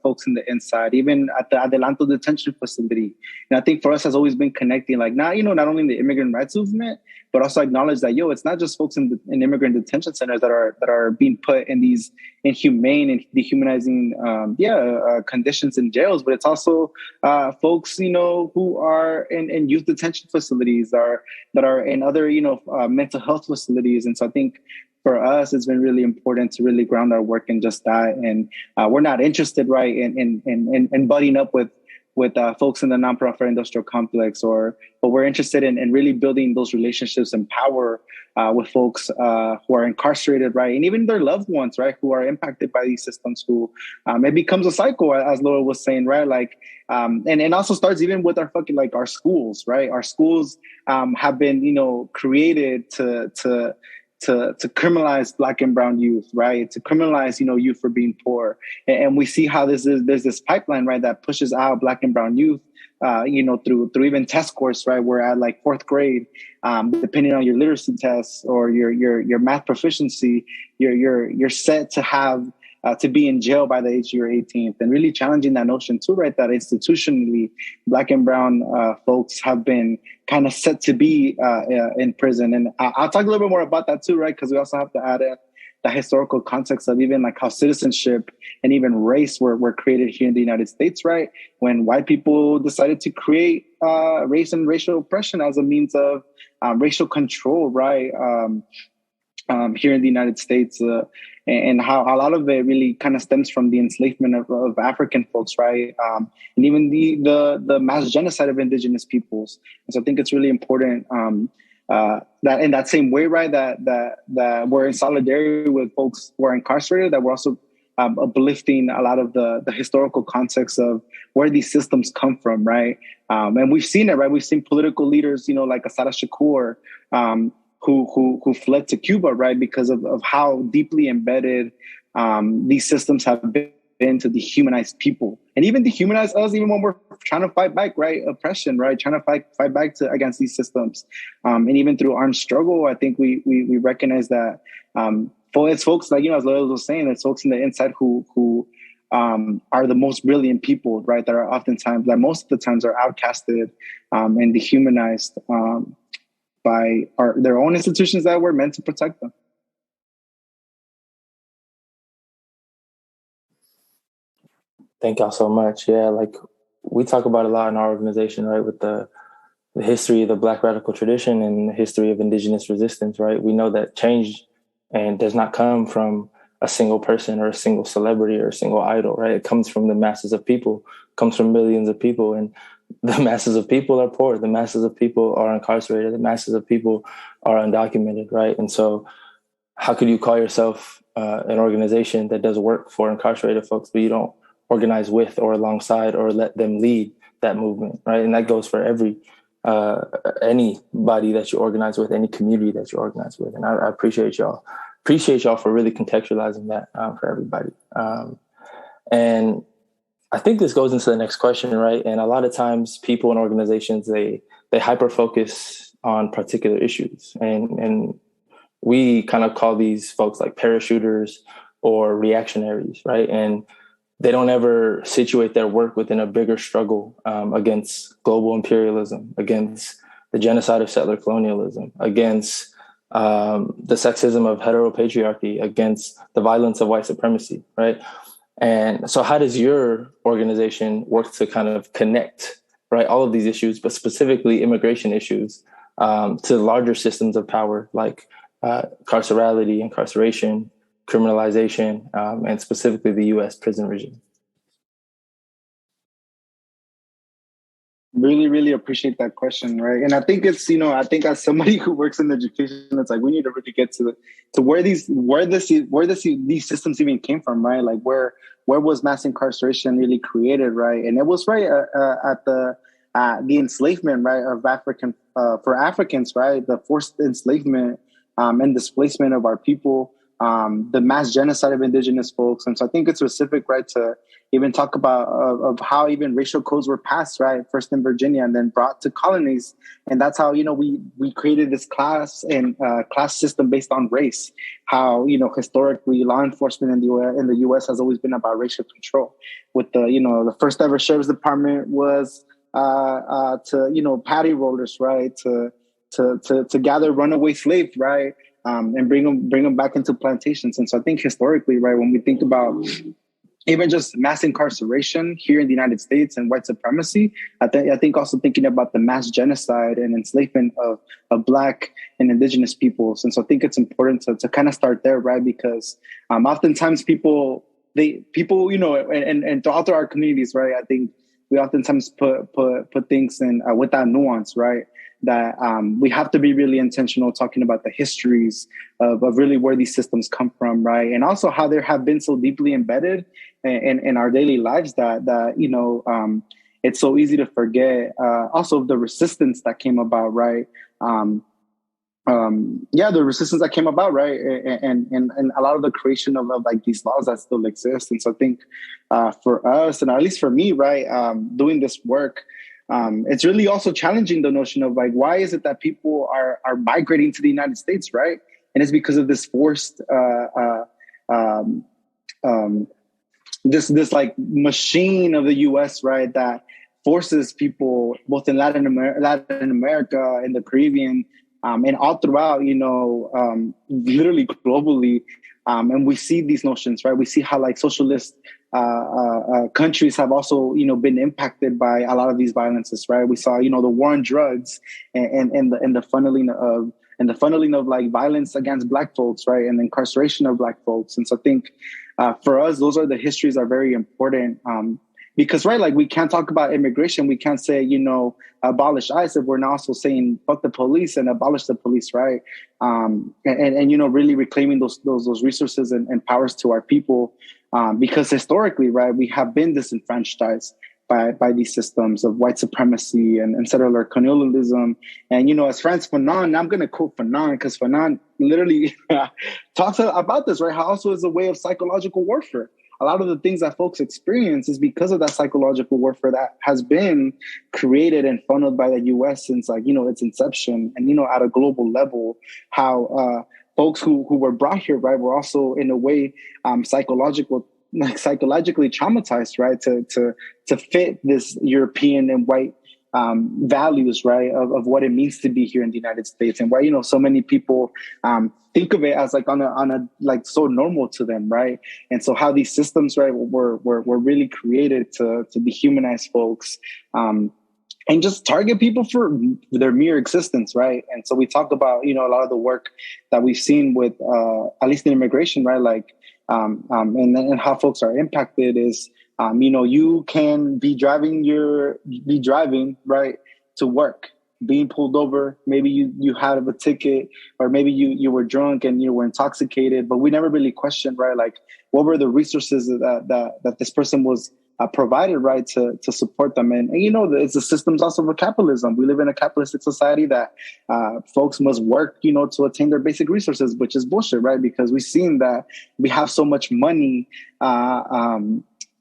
folks in the inside, even at the Adelanto detention facility. And I think for us has always been connecting, not only in the immigrant rights movement, but also acknowledge that, it's not just folks in immigrant detention centers that are being put in these inhumane and dehumanizing, conditions in jails, but it's also folks, who are in youth detention facilities that are in other, mental health facilities. And so I think for us, it's been really important to really ground our work in just that. And we're not interested, right, in buddying up with with folks in the nonprofit industrial complex, but we're interested in really building those relationships and power with folks who are incarcerated, right? And even their loved ones, right, who are impacted by these systems, who it becomes a cycle, as Laura was saying, right? Like, and it also starts even with our fucking, like, our schools, right? Our schools have been, created to criminalize Black and brown youth, right? To criminalize, youth for being poor. And we see how there's this pipeline, right, that pushes out Black and brown youth, through even test scores, right? We're at like fourth grade, depending on your literacy tests or your math proficiency, you're set to have to be in jail by the age of your 18th, and really challenging that notion too, right? That institutionally, Black and brown folks have been kind of set to be in prison. And I'll talk a little bit more about that too, right? Because we also have to add in the historical context of even like how citizenship and even race were created here in the United States, right? When white people decided to create race and racial oppression as a means of racial control, right? Here in the United States, and how a lot of it really kind of stems from the enslavement of African folks, right? And even the mass genocide of indigenous peoples. And so I think it's really important that in that same way, right, that we're in solidarity with folks who are incarcerated, that we're also uplifting a lot of the historical context of where these systems come from, right? And we've seen it, right? We've seen political leaders, like Asada Shakur, who fled to Cuba, right, because of how deeply embedded these systems have been to dehumanize people, and even dehumanize us, even when we're trying to fight back, right, oppression, right, trying to fight back against these systems, and even through armed struggle, I think we recognize that it's folks like, as Lola was saying, it's folks in the inside who are the most brilliant people, right, that are oftentimes, that most of the times, are outcasted and dehumanized by their own institutions that were meant to protect them. Thank y'all so much. Yeah, like we talk about a lot in our organization, right, with the history of the Black radical tradition and the history of indigenous resistance, right? We know that change and does not come from a single person or a single celebrity or a single idol, right? It comes from the masses of people, comes from millions of people, and the masses of people are poor. The masses of people are incarcerated. The masses of people are undocumented, right? And so how could you call yourself an organization that does work for incarcerated folks, but you don't organize with or alongside or let them lead that movement, right? And that goes for anybody that you organize with, any community that you organize with. And I appreciate y'all. Appreciate y'all for really contextualizing that for everybody. And I think this goes into the next question, right? And a lot of times people in organizations, they hyper focus on particular issues. And we kind of call these folks like parachuters or reactionaries, right? And they don't ever situate their work within a bigger struggle against global imperialism, against the genocide of settler colonialism, against the sexism of heteropatriarchy, against the violence of white supremacy, right? And so how does your organization work to kind of connect, right, all of these issues, but specifically immigration issues, to larger systems of power like carcerality, incarceration, criminalization, and specifically the U.S. prison regime? Really, really appreciate that question, right? And I think it's, I think as somebody who works in education, it's like we need to really get to where these systems even came from, right? Like where was mass incarceration really created, right? And it was right at the enslavement, right, of for Africans, right? The forced enslavement and displacement of our people, the mass genocide of indigenous folks. And so I think it's specific, right, to even talk about of how even racial codes were passed, right, first in Virginia and then brought to colonies. And that's how, we created this class system based on race, how, historically law enforcement in the U.S. has always been about racial control. With the first ever sheriff's department was to patty rollers, right, to gather runaway slaves, right, and bring them back into plantations. And so I think historically, right, when we think about even just mass incarceration here in the United States and white supremacy, I think also thinking about the mass genocide and enslavement of Black and indigenous peoples. And so I think it's important to kind of start there, right? Because oftentimes people, and throughout our communities, right, I think oftentimes put things in without nuance, right? That we have to be really intentional talking about the histories of really where these systems come from, right? And also how they have been so deeply embedded in our daily lives that it's so easy to forget. Also the resistance that came about, right? The resistance that came about, right? And a lot of the creation of like these laws that still exist. And so I think for us, and at least for me, right, doing this work, it's really also challenging the notion of like, why is it that people are migrating to the United States, right? And it's because of this forced, this like machine of the U.S., right, that forces people both in Latin America, in the Caribbean, and all throughout, literally globally. And we see these notions, right? We see how like socialist countries have also, been impacted by a lot of these violences, right? We saw, the war on drugs and the funneling of like violence against Black folks, right? And the incarceration of Black folks. And so I think for us, those are the histories are very important. Because, right, like we can't talk about immigration. We can't say, abolish ICE if we're not also saying fuck the police and abolish the police, right? And really reclaiming those resources and powers to our people. Because historically, right, we have been disenfranchised by these systems of white supremacy and settler colonialism. And, as Franz Fanon, I'm going to quote Fanon because Fanon literally talks about this, right? How also is a way of psychological warfare. A lot of the things that folks experience is because of that psychological warfare that has been created and funneled by the U.S. since its inception. And, at a global level, how folks who were brought here, right, were also in a way psychologically traumatized, right, to fit this European and white values, right, of what it means to be here in the United States, and why so many people think of it as like on a like so normal to them, right? And so how these systems, right, were really created to dehumanize folks and just target people for their mere existence, right? And so we talk about a lot of the work that we've seen with at least in immigration, right, like and how folks are impacted is you can be driving right to work, being pulled over. Maybe you had a ticket, or maybe you were drunk and you were intoxicated, but we never really questioned, right, like what were the resources that this person was provided, right, to support them. And it's the systems also of capitalism. We live in a capitalistic society that folks must work, to attain their basic resources, which is bullshit, right? Because we've seen that we have so much money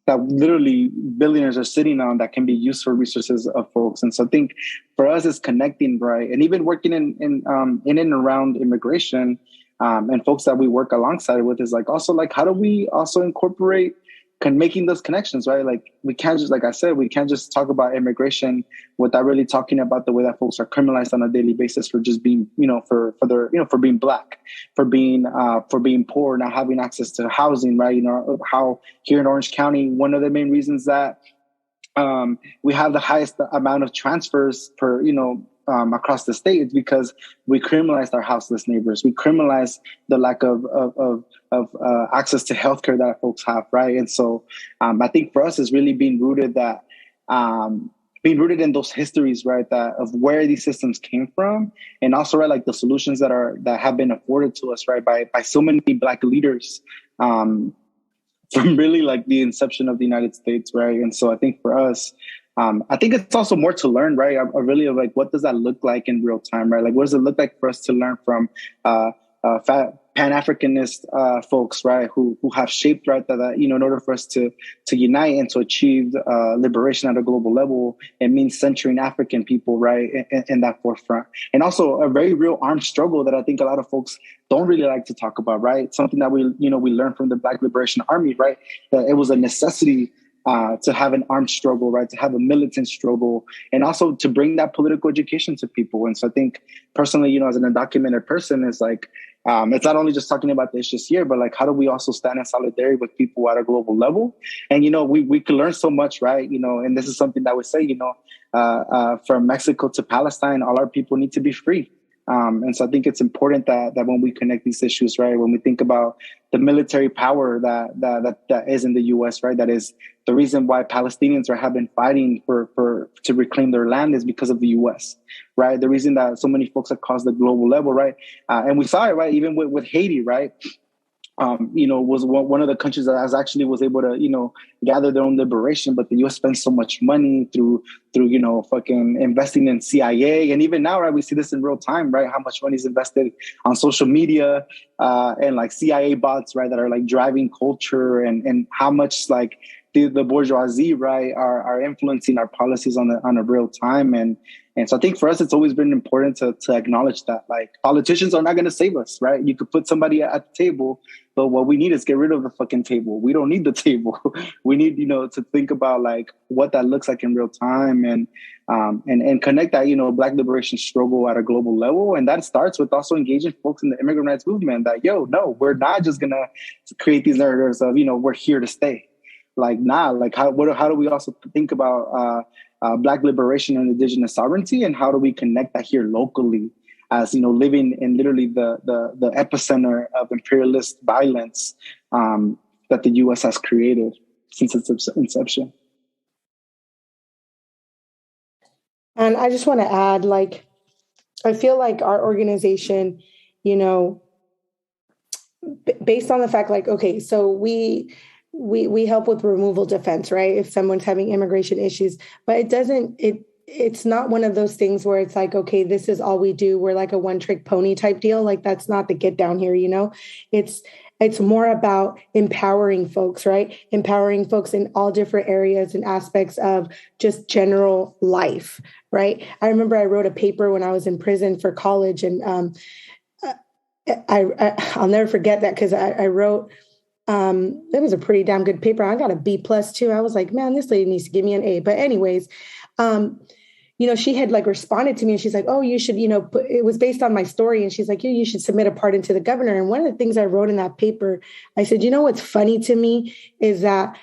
that literally billionaires are sitting on that can be used for resources of folks. And so I think for us it's connecting, right? And even working in and around immigration and folks that we work alongside with is like also like, how do we also incorporate making those connections, right? Like we can't just, like I said, we can't just talk about immigration without really talking about the way that folks are criminalized on a daily basis for just being, for being Black, for being poor, not having access to housing, right? How here in Orange County, one of the main reasons that we have the highest amount of transfers per, across the state is because we criminalized our houseless neighbors. We criminalized the lack of access to healthcare that folks have, right? And so I think for us is really being rooted in those histories, right, that of where these systems came from, and also, right, like the solutions that have been afforded to us, right, by so many Black leaders from really like the inception of the United States, right? And so I think for us, I think it's also more to learn, right? I really like, what does that look like in real time, right? Like, what does it look like for us to learn from Pan-Africanist folks, right, who have shaped, right, that in order for us to unite and to achieve liberation at a global level, it means centering African people, right, in that forefront. And also a very real armed struggle that I think a lot of folks don't really like to talk about, right? Something that we learned from the Black Liberation Army, right, that it was a necessity to have an armed struggle, right, to have a militant struggle, and also to bring that political education to people. And so I think personally, as an undocumented person, is like, it's not only just talking about the issues here, but like, how do we also stand in solidarity with people at a global level? And, we can learn so much, right? And this is something that we say, from Mexico to Palestine, all our people need to be free. And so I think it's important that when we connect these issues, right, when we think about the military power that is in the U.S., right, that is the reason why Palestinians have been fighting to reclaim their land is because of the U.S., right? The reason that so many folks across the global level, right, and we saw it, right, even with Haiti, right. Was one of the countries that was able to, gather their own liberation, but the U.S. spends so much money through fucking investing in CIA, and even now, right, we see this in real time, right? How much money is invested on social media and like CIA bots, right, that are like driving culture, and how much like the bourgeoisie, right, are influencing our policies on a real time, and so I think for us, it's always been important to acknowledge that, like, politicians are not going to save us, right? You could put somebody at the table, but what we need is get rid of the fucking table. We don't need the table. We need, to think about like what that looks like in real time, and connect that, Black liberation struggle at a global level. And that starts with also engaging folks in the immigrant rights movement that, no, we're not just going to create these narratives of, we're here to stay. Like, nah, like how do we also think about Black liberation and indigenous sovereignty, and how do we connect that here locally as, living in literally the epicenter of imperialist violence that the U.S. has created since its inception. And I just want to add, like, I feel like our organization, based on the fact, like, okay, so we help with removal defense, right? If someone's having immigration issues, but it's not one of those things where it's like, okay, this is all we do. We're like a one-trick pony type deal. Like, that's not the get down here, It's more about empowering folks, right? Empowering folks in all different areas and aspects of just general life, right? I remember I wrote a paper when I was in prison for college, and I'll never forget that, because I wrote, it was a pretty damn good paper. I got a B+ too. I was like, man, this lady needs to give me an A. But anyways, she had like responded to me, and she's like, oh, you should, it was based on my story. And she's like, you should submit a pardon to the governor. And one of the things I wrote in that paper, I said, what's funny to me is that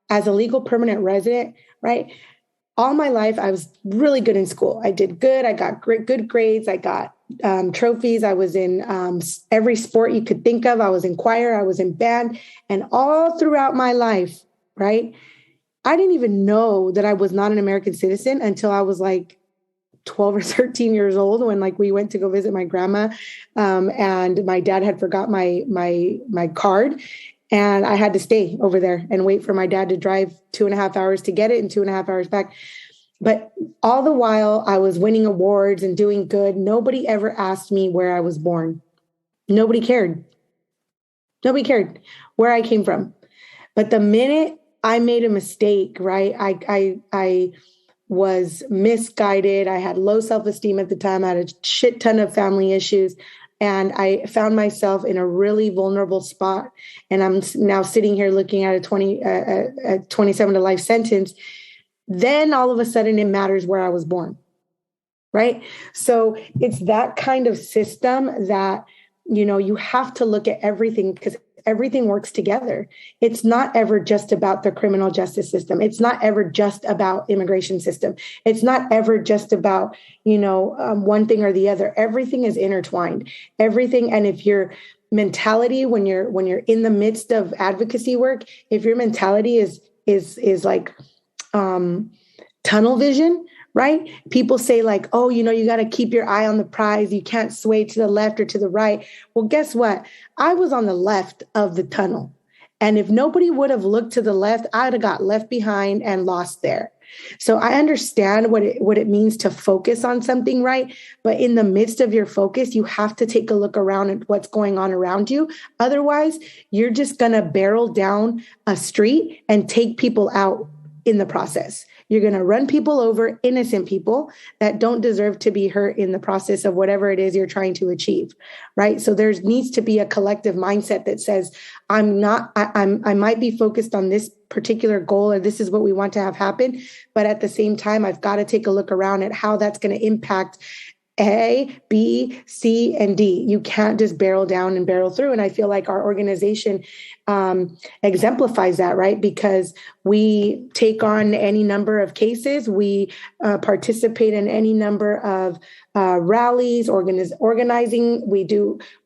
as a legal permanent resident, right, all my life, I was really good in school. I did good. I got good grades. I got trophies. I was in every sport you could think of. I was in choir. I was in band. And all throughout my life, right, I didn't even know that I was not an American citizen until I was like 12 or 13 years old, when like we went to go visit my grandma, and my dad had forgot my card. And I had to stay over there and wait for my dad to drive 2.5 hours to get it and 2.5 hours back. But all the while I was winning awards and doing good, nobody ever asked me where I was born. Nobody cared. Nobody cared where I came from. But the minute I made a mistake, right, I was misguided. I had low self-esteem at the time. I had a shit ton of family issues. And I found myself in a really vulnerable spot. And I'm now sitting here looking at a 27 to life sentence. Then all of a sudden it matters where I was born, right? So it's that kind of system that, you have to look at everything, because everything works together. It's not ever just about the criminal justice system. It's not ever just about immigration system. It's not ever just about, one thing or the other. Everything is intertwined. Everything. And if your mentality, when you're in the midst of advocacy work, if your mentality is like tunnel vision, right? People say like, oh, you got to keep your eye on the prize. You can't sway to the left or to the right. Well, guess what? I was on the left of the tunnel. And if nobody would have looked to the left, I'd have got left behind and lost there. So I understand what it means to focus on something, right? But in the midst of your focus, you have to take a look around at what's going on around you. Otherwise, you're just going to barrel down a street and take people out in the process. You're going to run people over, innocent people that don't deserve to be hurt in the process of whatever it is you're trying to achieve, right? So there needs to be a collective mindset that says, I might be focused on this particular goal, or this is what we want to have happen. But at the same time, I've got to take a look around at how that's going to impact A, B, C, and D. You can't just barrel down and barrel through. And I feel like our organization exemplifies that, right? Because we take on any number of cases, we participate in any number of rallies, organizing.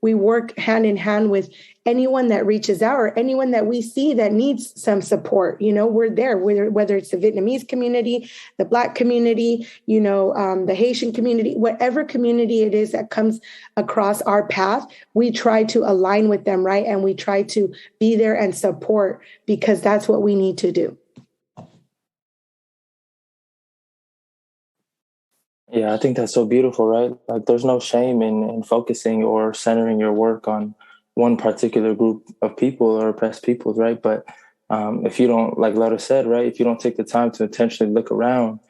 We work hand in hand with anyone that reaches out or anyone that we see that needs some support. We're there, whether it's the Vietnamese community, the Black community, the Haitian community, whatever community it is that comes across our path, we try to align with them, right? And we try to be there and support, because that's what we need to do. Yeah, I think that's so beautiful, right? Like, there's no shame in focusing or centering your work on one particular group of people or oppressed peoples, right? But if you don't, like Laura said, right, if you don't take the time to intentionally look around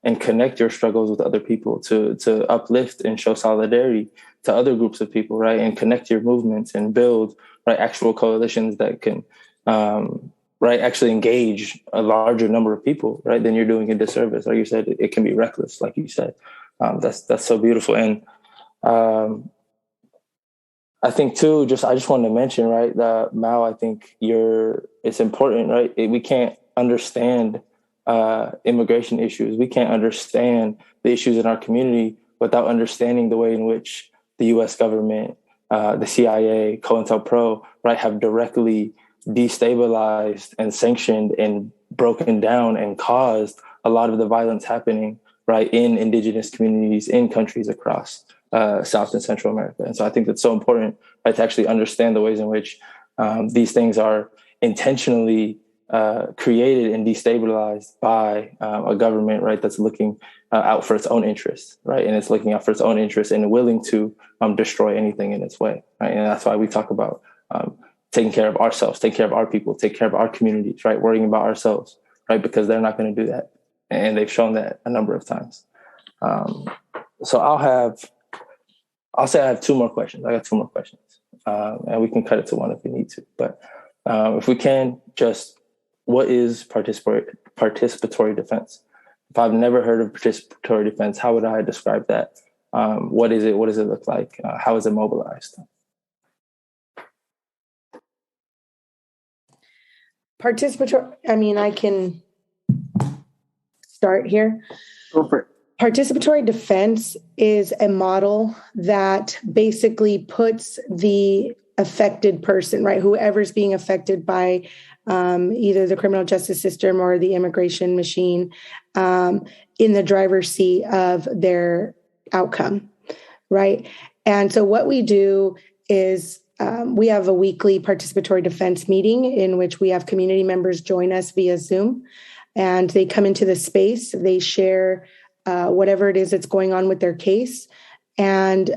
and connect your struggles with other people, to uplift and show solidarity to other groups of people, right, and connect your movements and build, right, actual coalitions that can, right, actually engage a larger number of people, right, then you're doing a disservice. Like you said, it can be reckless, like you said. That's so beautiful. And I think too, I just wanted to mention, right, that Mao, I think it's important, right? We can't understand immigration issues. We can't understand the issues in our community without understanding the way in which the U.S. government, the CIA, COINTELPRO, right, have directly destabilized and sanctioned and broken down and caused a lot of the violence happening, right, in indigenous communities in countries across South and Central America. And so I think that's so important, right, to actually understand the ways in which these things are intentionally created and destabilized by a government, right, that's looking out for its own interests, right, and it's looking out for its own interests and willing to destroy anything in its way, right? And that's why we talk about taking care of ourselves, taking care of our people, take care of our communities, right, worrying about ourselves, right, because they're not going to do that, and they've shown that a number of times. So I'll say I have two more questions. I got two more questions, and we can cut it to one if we need to. But if we can, just what is participatory defense? If I've never heard of participatory defense, how would I describe that? What is it? What does it look like? How is it mobilized? Participatory, I can start here. Go for it. Participatory defense is a model that basically puts the affected person, right, whoever's being affected by either the criminal justice system or the immigration machine, in the driver's seat of their outcome, right? And so what we do is we have a weekly participatory defense meeting in which we have community members join us via Zoom, and they come into the space, they share whatever it is that's going on with their case. And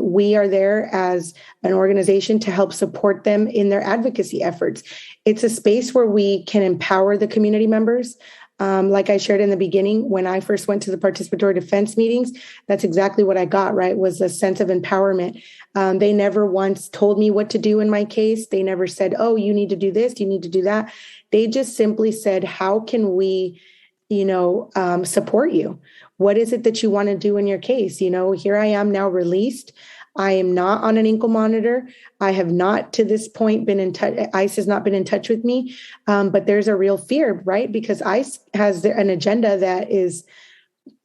we are there as an organization to help support them in their advocacy efforts. It's a space where we can empower the community members. Like I shared in the beginning, when I first went to the participatory defense meetings, that's exactly what I got, right, was a sense of empowerment. They never once told me what to do in my case. They never said, oh, you need to do this, you need to do that. They just simply said, how can we, support you? What is it that you want to do in your case? Here I am now released. I am not on an ankle monitor. I have not to this point been in touch. ICE has not been in touch with me. But there's a real fear, right? Because ICE has an agenda that is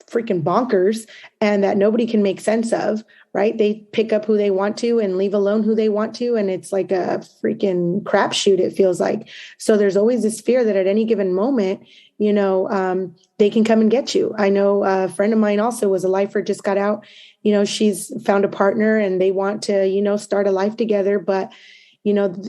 freaking bonkers and that nobody can make sense of, right? They pick up who they want to and leave alone who they want to. And it's like a freaking crapshoot, it feels like. So there's always this fear that at any given moment, they can come and get you. I know a friend of mine also was a lifer, just got out. She's found a partner and they want to, start a life together. But,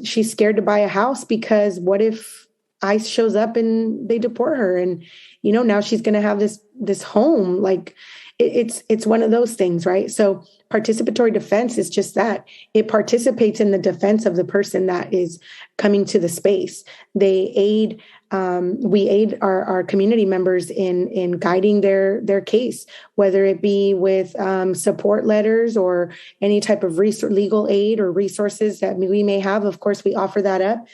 she's scared to buy a house because what if ICE shows up and they deport her? And, now she's going to have this home. Like it's one of those things, right? So participatory defense is just that. It participates in the defense of the person that is coming to the space. We aid our community members in guiding their case, whether it be with support letters or any type of legal aid or resources that we may have. Of course, we offer that up.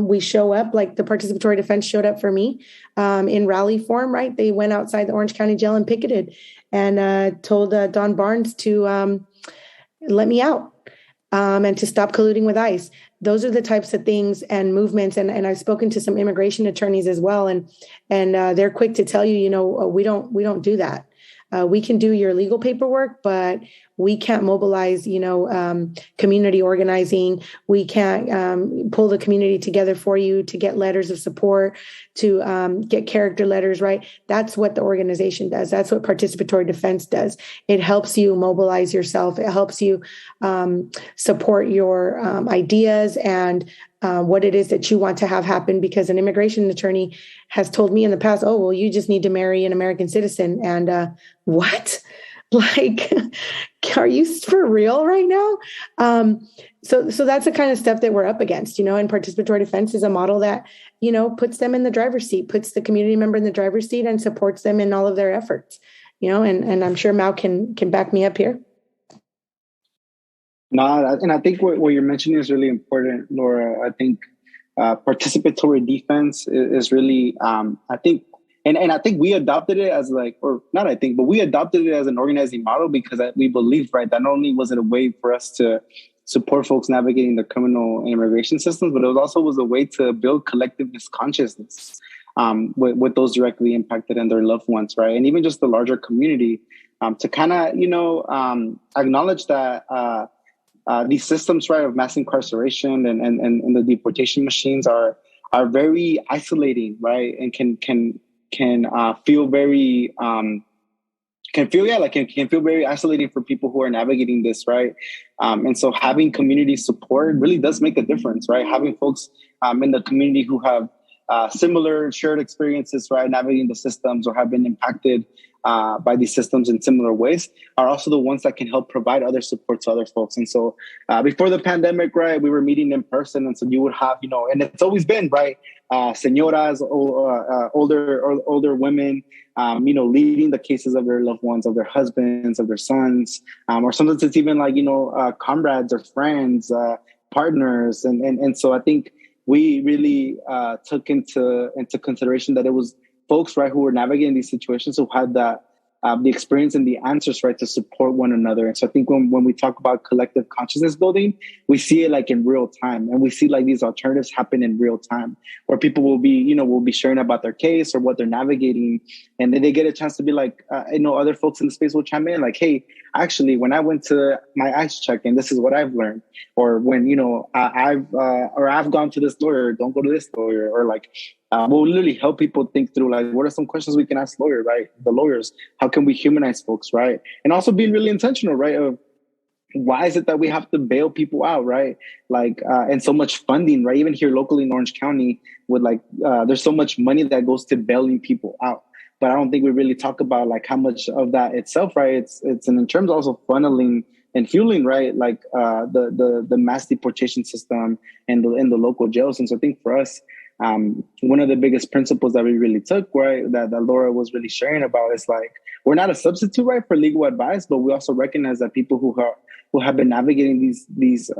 We show up, like the participatory defense showed up for me in rally form, right? They went outside the Orange County Jail and picketed and told Don Barnes to let me out and to stop colluding with ICE. those are the types of things and movements. And I've spoken to some immigration attorneys as well. And they're quick to tell you, we don't do that. We can do your legal paperwork, but we can't mobilize, community organizing. We can't pull the community together for you to get letters of support, to get character letters, right? That's what the organization does. That's what participatory defense does. It helps you mobilize yourself. It helps you support your ideas and what it is that you want to have happen, because an immigration attorney has told me in the past, oh, well, you just need to marry an American citizen. And what? Like, are you for real right now? So that's the kind of stuff that we're up against, and participatory defense is a model that, puts them in the driver's seat, puts the community member in the driver's seat and supports them in all of their efforts, and I'm sure Mao can back me up here. No, and I think what you're mentioning is really important, Laura. I think participatory defense is really, I think, and I think we adopted it as we adopted it as an organizing model because we believe, right, that not only was it a way for us to support folks navigating the criminal and immigration systems, but it also was a way to build collectivist consciousness with those directly impacted and their loved ones, right, and even just the larger community to kind of, acknowledge that. These systems, right, of mass incarceration and the deportation machines are very isolating, right, and can feel very can feel very isolating for people who are navigating this, right, and so having community support really does make a difference, right? Having folks in the community who have similar shared experiences, right, navigating the systems or have been impacted by these systems in similar ways are also the ones that can help provide other support to other folks. And so before the pandemic, right, we were meeting in person. And so you would have, and it's always been, right, senoras, older women, leading the cases of their loved ones, of their husbands, of their sons, or sometimes it's even like, comrades or friends, partners. And so I think we really took into consideration that it was folks, right, who were navigating these situations who had that the experience and the answers, right, to support one another. And so I think when we talk about collective consciousness building, we see it like in real time, and we see like these alternatives happen in real time, where people will be sharing about their case or what they're navigating, and then they get a chance to be like, other folks in the space will chime in, like, hey, actually, when I went to my ICE check-in, this is what I've learned, or when I've gone to this lawyer, don't go to this lawyer, or like. We'll literally help people think through, like, what are some questions we can ask the lawyers? How can we humanize folks, right? And also being really intentional, right? Of why is it that we have to bail people out, right? Like, and so much funding, right? Even here locally in Orange County, with there's so much money that goes to bailing people out. But I don't think we really talk about like how much of that itself, right? It's in terms of also funneling and fueling, right? Like the mass deportation system and the local jails. And so I think for us, one of the biggest principles that we really took, right, that Laura was really sharing about is like, we're not a substitute, right, for legal advice, but we also recognize that people who have been navigating these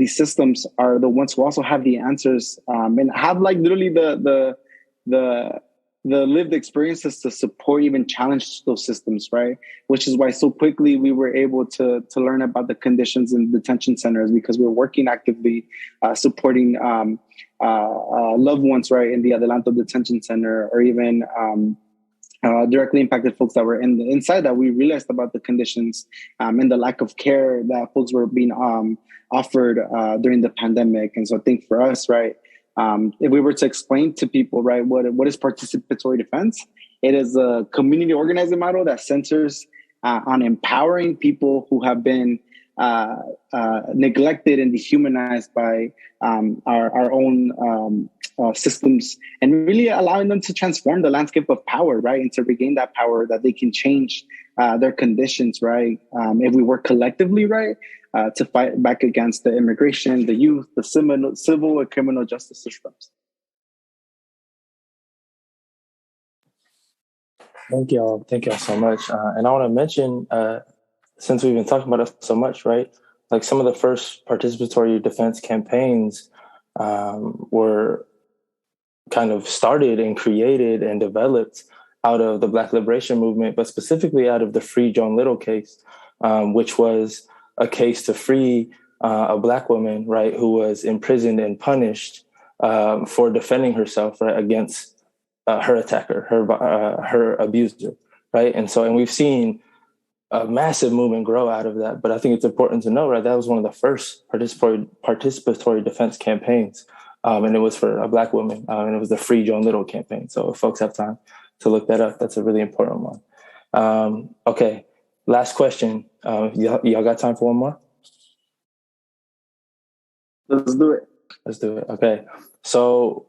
systems are the ones who also have the answers and have like literally the lived experiences to support, even challenge those systems, right? Which is why so quickly we were able to learn about the conditions in detention centers, because we're working actively supporting loved ones, right, in the Adelanto Detention Center, or even directly impacted folks that were inside that. We realized about the conditions and the lack of care that folks were being offered during the pandemic. And so I think for us, right, if we were to explain to people, right, what is participatory defense, it is a community organizing model that centers on empowering people who have been neglected and dehumanized by our own systems, and really allowing them to transform the landscape of power, right, and to regain that power that they can change their conditions, right, if we work collectively, right, to fight back against the immigration, the youth, the civil and criminal justice systems. Thank y'all so much. And I want to mention, since we've been talking about it so much, right, like some of the first participatory defense campaigns were kind of started and created and developed out of the Black Liberation Movement, but specifically out of the Free John Little case, which was a case to free a Black woman, right, who was imprisoned and punished for defending herself, right, against her attacker, her abuser, right? And we've seen a massive movement grow out of that. But I think it's important to know, right, that was one of the first participatory defense campaigns. And it was for a Black woman, and it was the Free Joan Little campaign. So if folks have time to look that up, that's a really important one. Okay, last question. Y'all got time for one more? Let's do it. Let's do it. Okay. So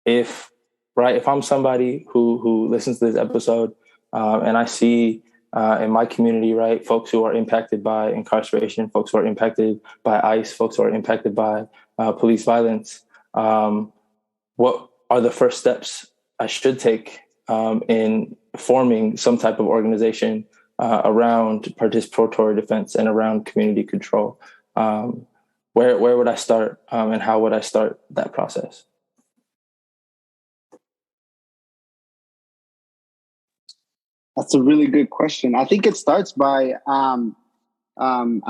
if I'm somebody who listens to this episode, and I see in my community, right, folks who are impacted by incarceration, folks who are impacted by ICE, folks who are impacted by police violence, what are the first steps I should take in forming some type of organization around participatory defense and around community control? Where would I start, and how would I start that process? That's a really good question. I think it starts by, one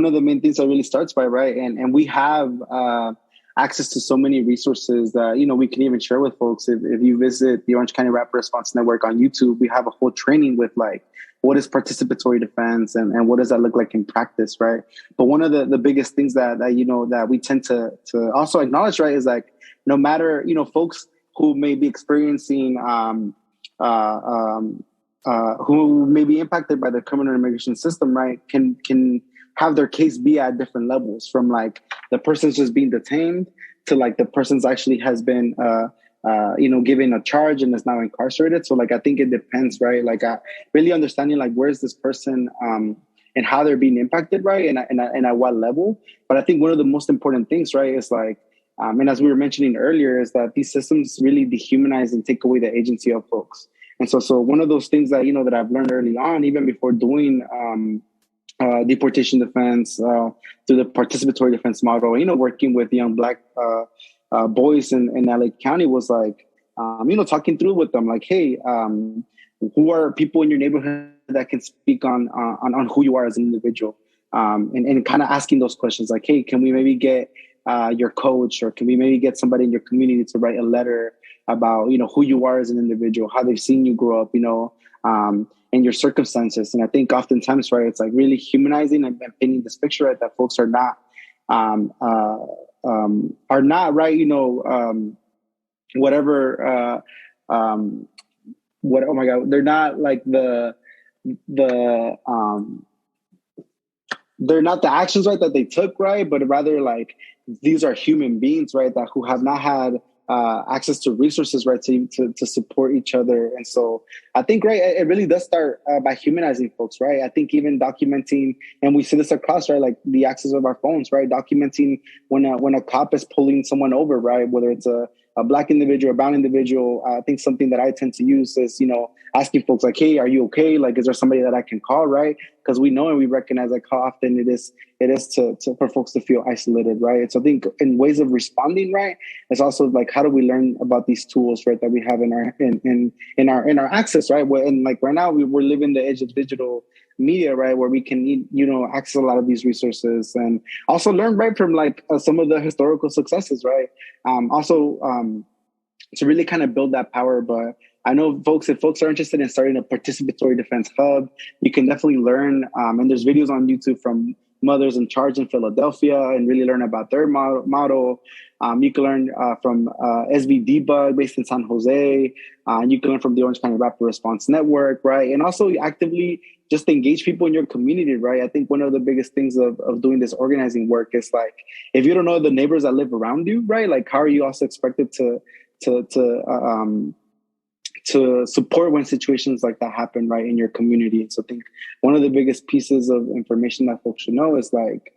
of the main things that really starts by, right, and we have access to so many resources that, we can even share with folks. If you visit the Orange County Rapid Response Network on YouTube, we have a whole training with like, what is participatory defense and what does that look like in practice, right? But one of the biggest things that we tend to also acknowledge, right, is like, no matter, folks who may be experiencing, who may be impacted by the criminal immigration system, right, can have their case be at different levels, from like the person's just being detained to like the person's actually has been, given a charge and is now incarcerated. So like, I think it depends, right? Like really understanding like, where's this person and how they're being impacted, right? And at what level. But I think one of the most important things, right, is like, and as we were mentioning earlier, is that these systems really dehumanize and take away the agency of folks. And so one of those things that, that I've learned early on, even before doing deportation defense, through the participatory defense model, working with young Black boys in LA County, was like, talking through with them, like, hey, who are people in your neighborhood that can speak on who you are as an individual? And kind of asking those questions, like, hey, can we maybe get your coach, or can we maybe get somebody in your community to write a letter about, who you are as an individual, how they've seen you grow up, and your circumstances. And I think oftentimes, right, it's like really humanizing and painting this picture, right, that folks are not, right, whatever, oh my God, they're not like they're not the actions, right, that they took, right, but rather like these are human beings, right, that who have not had access to resources, right, to support each other. And so I think, right, it really does start by humanizing folks, right? I think even documenting, and we see this across, right, like the access of our phones, right, documenting when a cop is pulling someone over, right, whether it's a Black individual, a brown individual. I think something that I tend to use is, asking folks like, hey, are you okay? Like, is there somebody that I can call, right? Because we know and we recognize like how often it is for folks to feel isolated, right? And so I think in ways of responding, right, it's also like, how do we learn about these tools, right, that we have in our access, right? And like right now we're living the age of digital media, right, where we can access a lot of these resources and also learn, right, from like some of the historical successes, right? To really kind of build that power. But I know if folks are interested in starting a participatory defense hub, you can definitely learn. And there's videos on YouTube from Mothers in Charge in Philadelphia and really learn about their model. You can learn from SB Debug based in San Jose. You can learn from the Orange County Rapid Response Network, right? And also actively just engage people in your community, right? I think one of the biggest things of doing this organizing work is like, if you don't know the neighbors that live around you, right? Like, how are you also expected to support when situations like that happen, right, in your community? And so I think one of the biggest pieces of information that folks should know is like,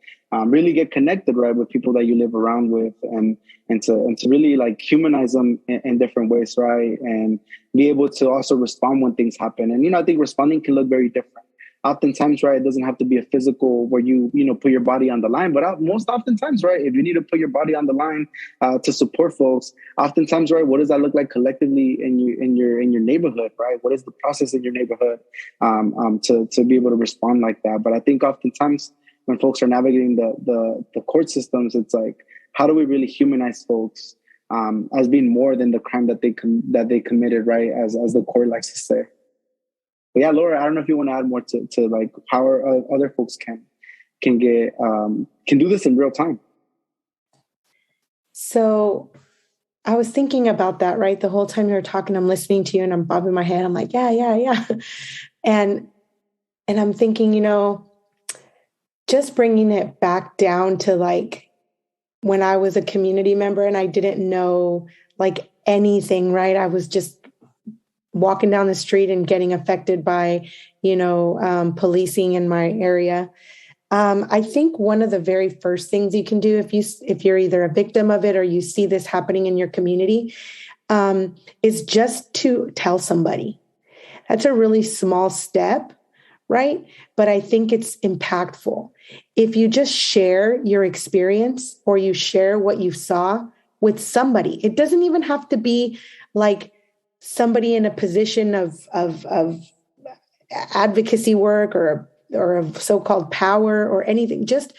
really get connected, right, with people that you live around with, and to really like humanize them in different ways, right, and be able to also respond when things happen. And I think responding can look very different. Oftentimes, right, it doesn't have to be a physical where you put your body on the line, but most oftentimes, right, if you need to put your body on the line to support folks, oftentimes, right, what does that look like collectively in your neighborhood, right? What is the process in your neighborhood to be able to respond like that? But I think oftentimes, when folks are navigating the court systems, it's like, how do we really humanize folks as being more than the crime that they committed, right? As the court likes to say. But yeah, Laura, I don't know if you want to add more to like how other folks can do this in real time. So I was thinking about that, right? The whole time you were talking, I'm listening to you and I'm bobbing my head. I'm like, yeah. And I'm thinking, just bringing it back down to like when I was a community member and I didn't know like anything, right? I was just walking down the street and getting affected by, policing in my area. I think one of the very first things you can do if you're either a victim of it or you see this happening in your community, is just to tell somebody. That's a really small step, right? But I think it's impactful. If you just share your experience or you share what you saw with somebody, it doesn't even have to be like somebody in a position of advocacy work or of so-called power or anything. Just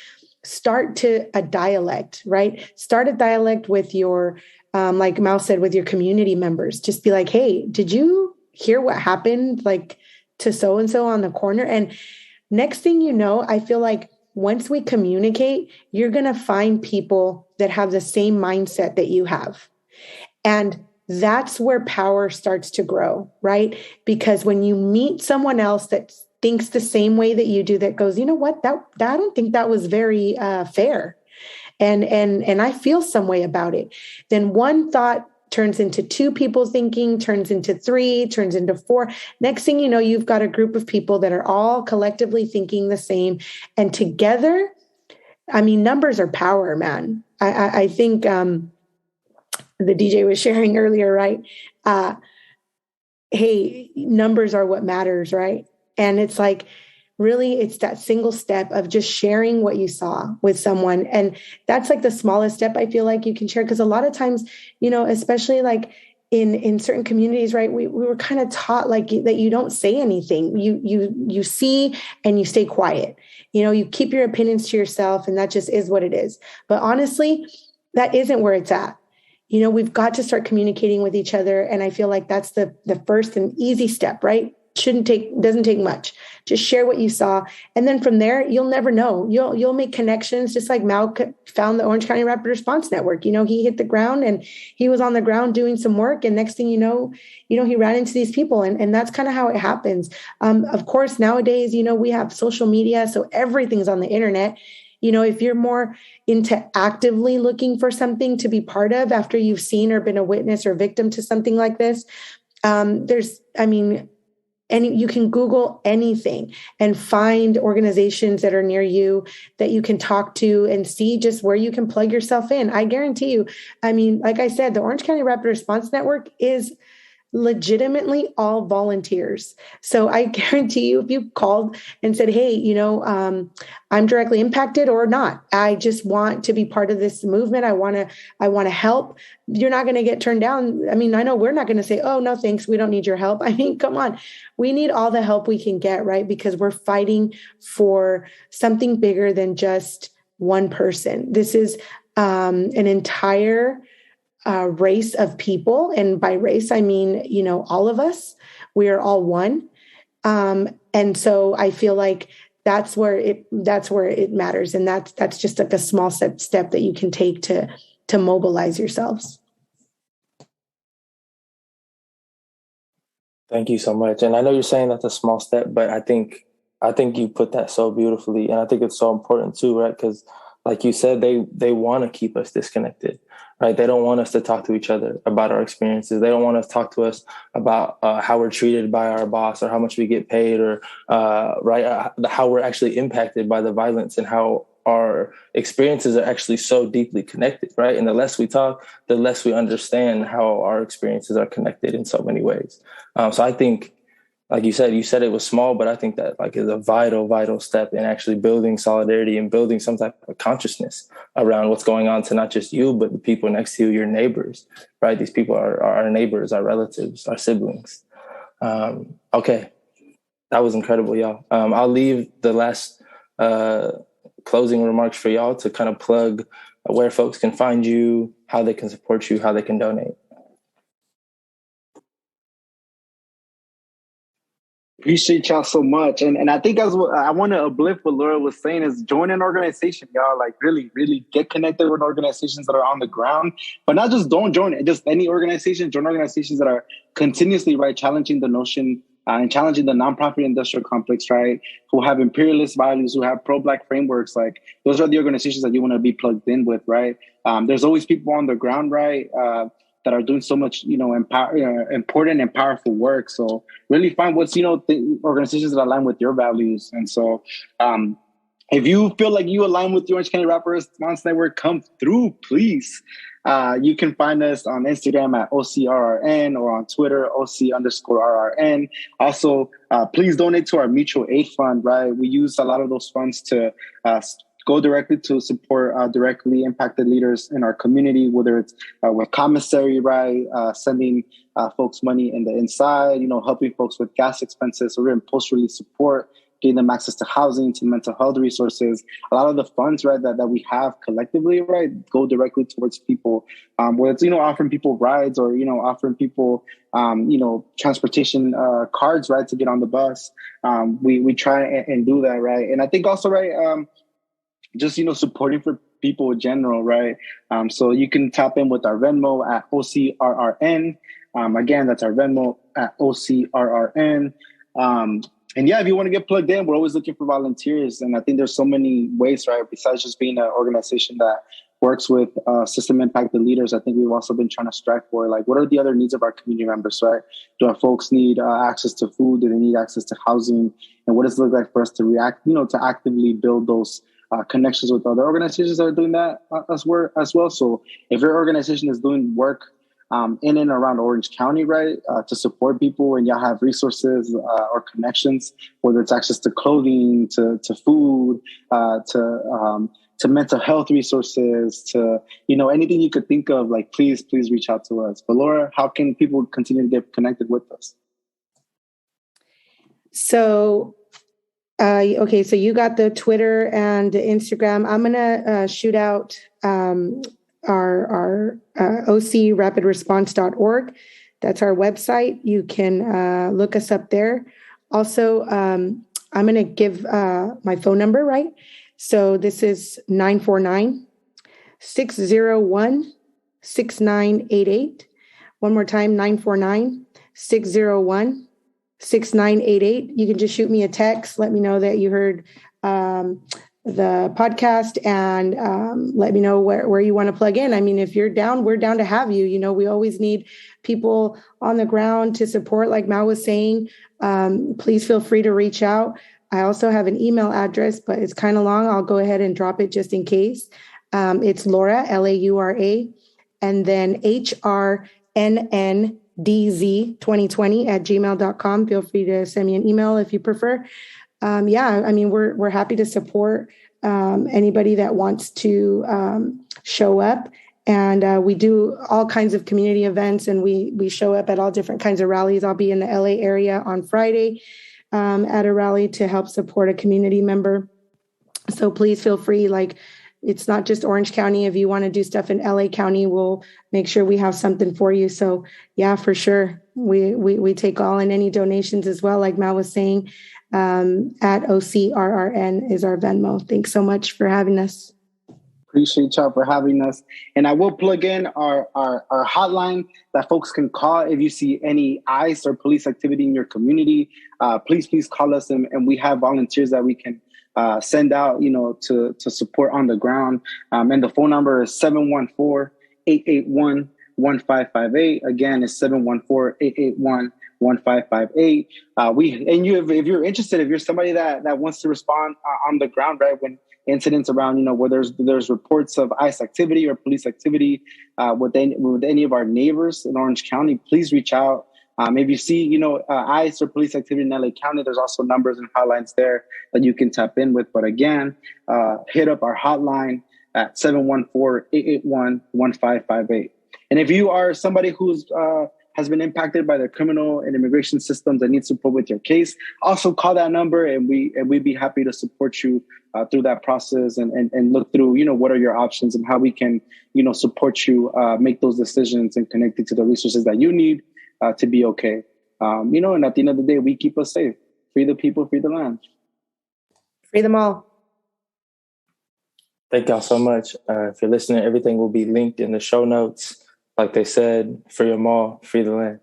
start a dialect, right? Start a dialect with your, like Mao said, with your community members. Just be like, hey, did you hear what happened like to so-and-so on the corner? And next thing you know, I feel like once we communicate, you're going to find people that have the same mindset that you have. And that's where power starts to grow, right? Because when you meet someone else that thinks the same way that you do, that goes, you know what, that I don't think that was very fair. And I feel some way about it. Then one thought turns into two people thinking, turns into three, turns into four. Next thing you know, you've got a group of people that are all collectively thinking the same. And together, I mean, numbers are power, man. I think the DJ was sharing earlier, right? Hey, numbers are what matters, right? And it's like, really, it's that single step of just sharing what you saw with someone. And that's like the smallest step I feel like you can share. Because a lot of times, especially like in certain communities, right, we were kind of taught like that you don't say anything. You see and you stay quiet. You keep your opinions to yourself, and that just is what it is. But honestly, that isn't where it's at. We've got to start communicating with each other. And I feel like that's the first and easy step, right? Doesn't take much. Just share what you saw. And then from there, you'll never know. You'll make connections, just like Mal found the Orange County Rapid Response Network. He hit the ground and he was on the ground doing some work. And next thing you know, he ran into these people. And that's kind of how it happens. Of course, nowadays, we have social media. So everything's on the internet. If you're more into actively looking for something to be part of after you've seen or been a witness or victim to something like this, and you can Google anything and find organizations that are near you that you can talk to and see just where you can plug yourself in. I guarantee you, like I said, the Orange County Rapid Response Network is legitimately all volunteers. So I guarantee you, if you called and said, hey, I'm directly impacted or not, I just want to be part of this movement, I want to help, you're not going to get turned down. I know we're not going to say, oh, no, thanks, we don't need your help. Come on. We need all the help we can get, right? Because we're fighting for something bigger than just one person. This is an entire race of people. And by race, I mean, all of us, we are all one. And so I feel like that's where it matters. And that's just like a small step that you can take to mobilize yourselves. Thank you so much. And I know you're saying that's a small step, but I think you put that so beautifully. And I think it's so important too, right? Because like you said, they want to keep us disconnected, right? They don't want us to talk to each other about our experiences. They don't want us to talk to us about how we're treated by our boss or how much we get paid or how we're actually impacted by the violence and how our experiences are actually so deeply connected, right? And the less we talk, the less we understand how our experiences are connected in so many ways. So I think, like you said it was small, but I think that like is a vital, vital step in actually building solidarity and building some type of consciousness around what's going on to not just you, but the people next to you, your neighbors, right? These people are our neighbors, our relatives, our siblings. Okay. That was incredible, y'all. I'll leave the last closing remarks for y'all to kind of plug where folks can find you, how they can support you, how they can donate. Appreciate y'all so much. And I think as what I want to uplift what Laura was saying is join an organization, y'all. Like really, really get connected with organizations that are on the ground, but not just don't join it, just any organization, join organizations that are continuously, right, challenging the notion and challenging the nonprofit industrial complex, right, who have imperialist values, who have pro-Black frameworks. Like those are the organizations that you want to be plugged in with, right? There's always people on the ground, right, that are doing so much, important and powerful work. So really find what's, the organizations that align with your values. And so if you feel like you align with the Orange County Rapid Response Network, come through, please. You can find us on Instagram at OCRRN or on Twitter, OC_RRN. Also, please donate to our mutual aid fund, right? We use a lot of those funds to go directly to support directly impacted leaders in our community, whether it's with commissary, right, sending folks money in the inside, helping folks with gas expenses, or even post-release support, getting them access to housing, to mental health resources. A lot of the funds, right, that we have collectively, right, go directly towards people, whether it's, offering people rides or, offering people, transportation cards, right, to get on the bus. We try and do that, right. And I think also, right, just, supporting for people in general, right? So you can tap in with our Venmo at OCRRN. Again, that's our Venmo at OCRRN. And yeah, if you want to get plugged in, we're always looking for volunteers. And I think there's so many ways, right? Besides just being an organization that works with system impacted leaders, I think we've also been trying to strive for, like, what are the other needs of our community members, right? Do our folks need access to food? Do they need access to housing? And what does it look like for us to react, to actively build those connections with other organizations that are doing that as well. So if your organization is doing work in and around Orange County, right, to support people, and y'all have resources or connections, whether it's access to clothing, to food, to mental health resources, to, anything you could think of, like, please reach out to us. But Laura, how can people continue to get connected with us? So okay, so you got the Twitter and the Instagram. I'm going to shoot out our ocrapidresponse.org. That's our website. You can look us up there. Also, I'm going to give my phone number, right? So this is 949-601-6988. One more time, 949-601-6988. You can just shoot me a text. Let me know that you heard the podcast, and let me know where you want to plug in. I mean, if you're down, we're down to have you. We always need people on the ground to support, like Mal was saying. Please feel free to reach out. I also have an email address, but it's kind of long. I'll go ahead and drop it just in case. It's Laura, Laura, and then HRNNDZ2020@gmail.com. Feel free to send me an email if you prefer. We're happy to support anybody that wants to show up. And we do all kinds of community events, and we show up at all different kinds of rallies. I'll be in the LA area on Friday at a rally to help support a community member. So please feel free, it's not just Orange County. If you want to do stuff in LA County, we'll make sure we have something for you. So yeah, for sure. We take all and any donations as well. Like Mal was saying, at OCRRN is our Venmo. Thanks so much for having us. Appreciate y'all for having us. And I will plug in our hotline that folks can call if you see any ICE or police activity in your community. Please call us, and we have volunteers that we can send out, to support on the ground. And the phone number is 714-881-1558. Again, it's 714-881-1558. If you're interested, if you're somebody that wants to respond on the ground, right, when incidents around, where there's reports of ICE activity or police activity with any of our neighbors in Orange County, please reach out. If you see, ICE or police activity in LA County, there's also numbers and hotlines there that you can tap in with. But again, hit up our hotline at 714-881-1558. And if you are somebody who's has been impacted by the criminal and immigration systems that needs support with your case, also call that number, and we'd be happy to support you through that process and look through, what are your options and how we can, support you make those decisions and connect you to the resources that you need to be okay. And at the end of the day, we keep us safe. Free the people, free the land. Free them all. Thank y'all so much. If you're listening, everything will be linked in the show notes. Like they said, free them all, free the land.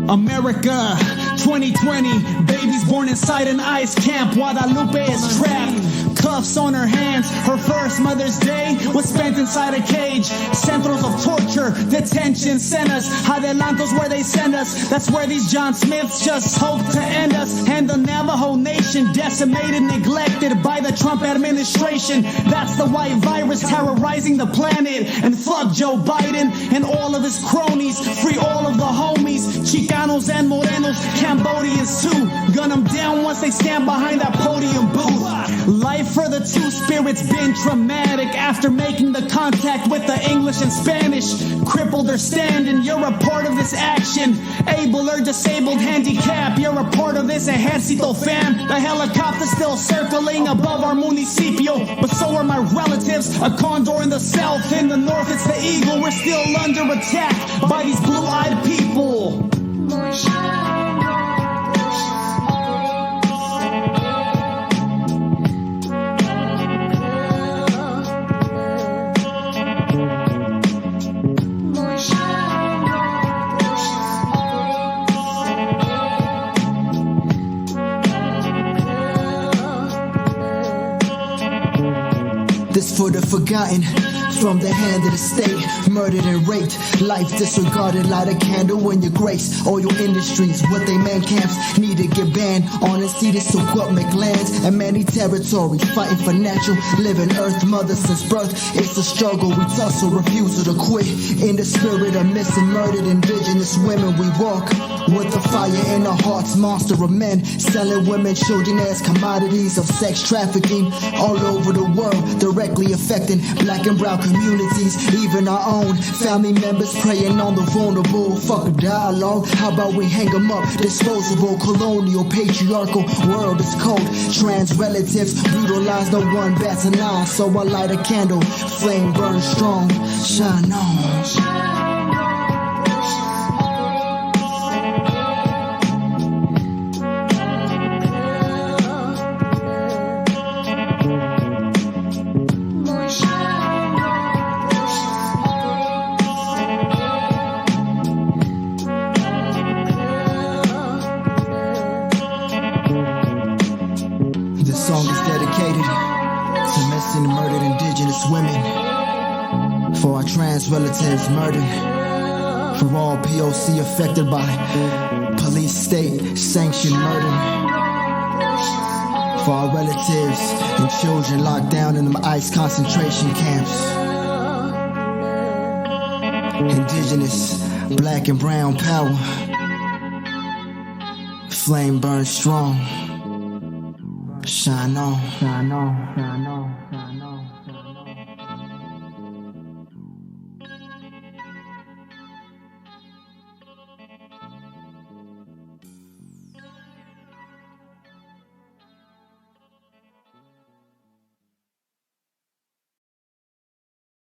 America 2020, babies born inside an ice camp. Guadalupe is trapped. Cuffs on her hands. Her first Mother's Day was spent inside a cage. Centros of torture, detention, centers. Adelantos where they send us. That's where these John Smiths just hope to end us. And the Navajo Nation decimated, neglected by the Trump administration. That's the white virus terrorizing the planet. And fuck Joe Biden and all of his cronies. Free all of the homies. Chicanos and Morenos, Cambodians too. Gun them down once they stand behind that podium booth. Life for the two spirits been traumatic. After making the contact with the English and Spanish, crippled or standing, you're a part of this action. Able or disabled, handicap, you're a part of this ejército fam. The helicopter's still circling above our municipio, but so are my relatives. A condor in the south, in the north it's the eagle. We're still under attack by these blue-eyed people. This for the forgotten, from the hand of the state, murdered and raped, life disregarded, light a candle in your grace. Oil industries, what they man camps, need to get banned. Honesty to soak up McLands and many territories, fighting for natural living earth, mother since birth. It's a struggle, we tussle, refusal to quit. In the spirit of missing murdered indigenous women, we walk with the fire in our hearts, monster of men, selling women, children as commodities of sex trafficking all over the world, directly affecting black and brown communities, even our own family members preying on the vulnerable. Fuck a dialogue, how about we hang them up? Disposable, colonial, patriarchal world is cold. Trans relatives brutalized, no one bats an eye. So I light a candle, flame burns strong, shine on. For our trans relatives murdered, for all POC affected by police state sanctioned murder, for our relatives and children locked down in them ICE concentration camps, indigenous, black and brown power, flame burns strong, shine on, shine on, shine on, shine on.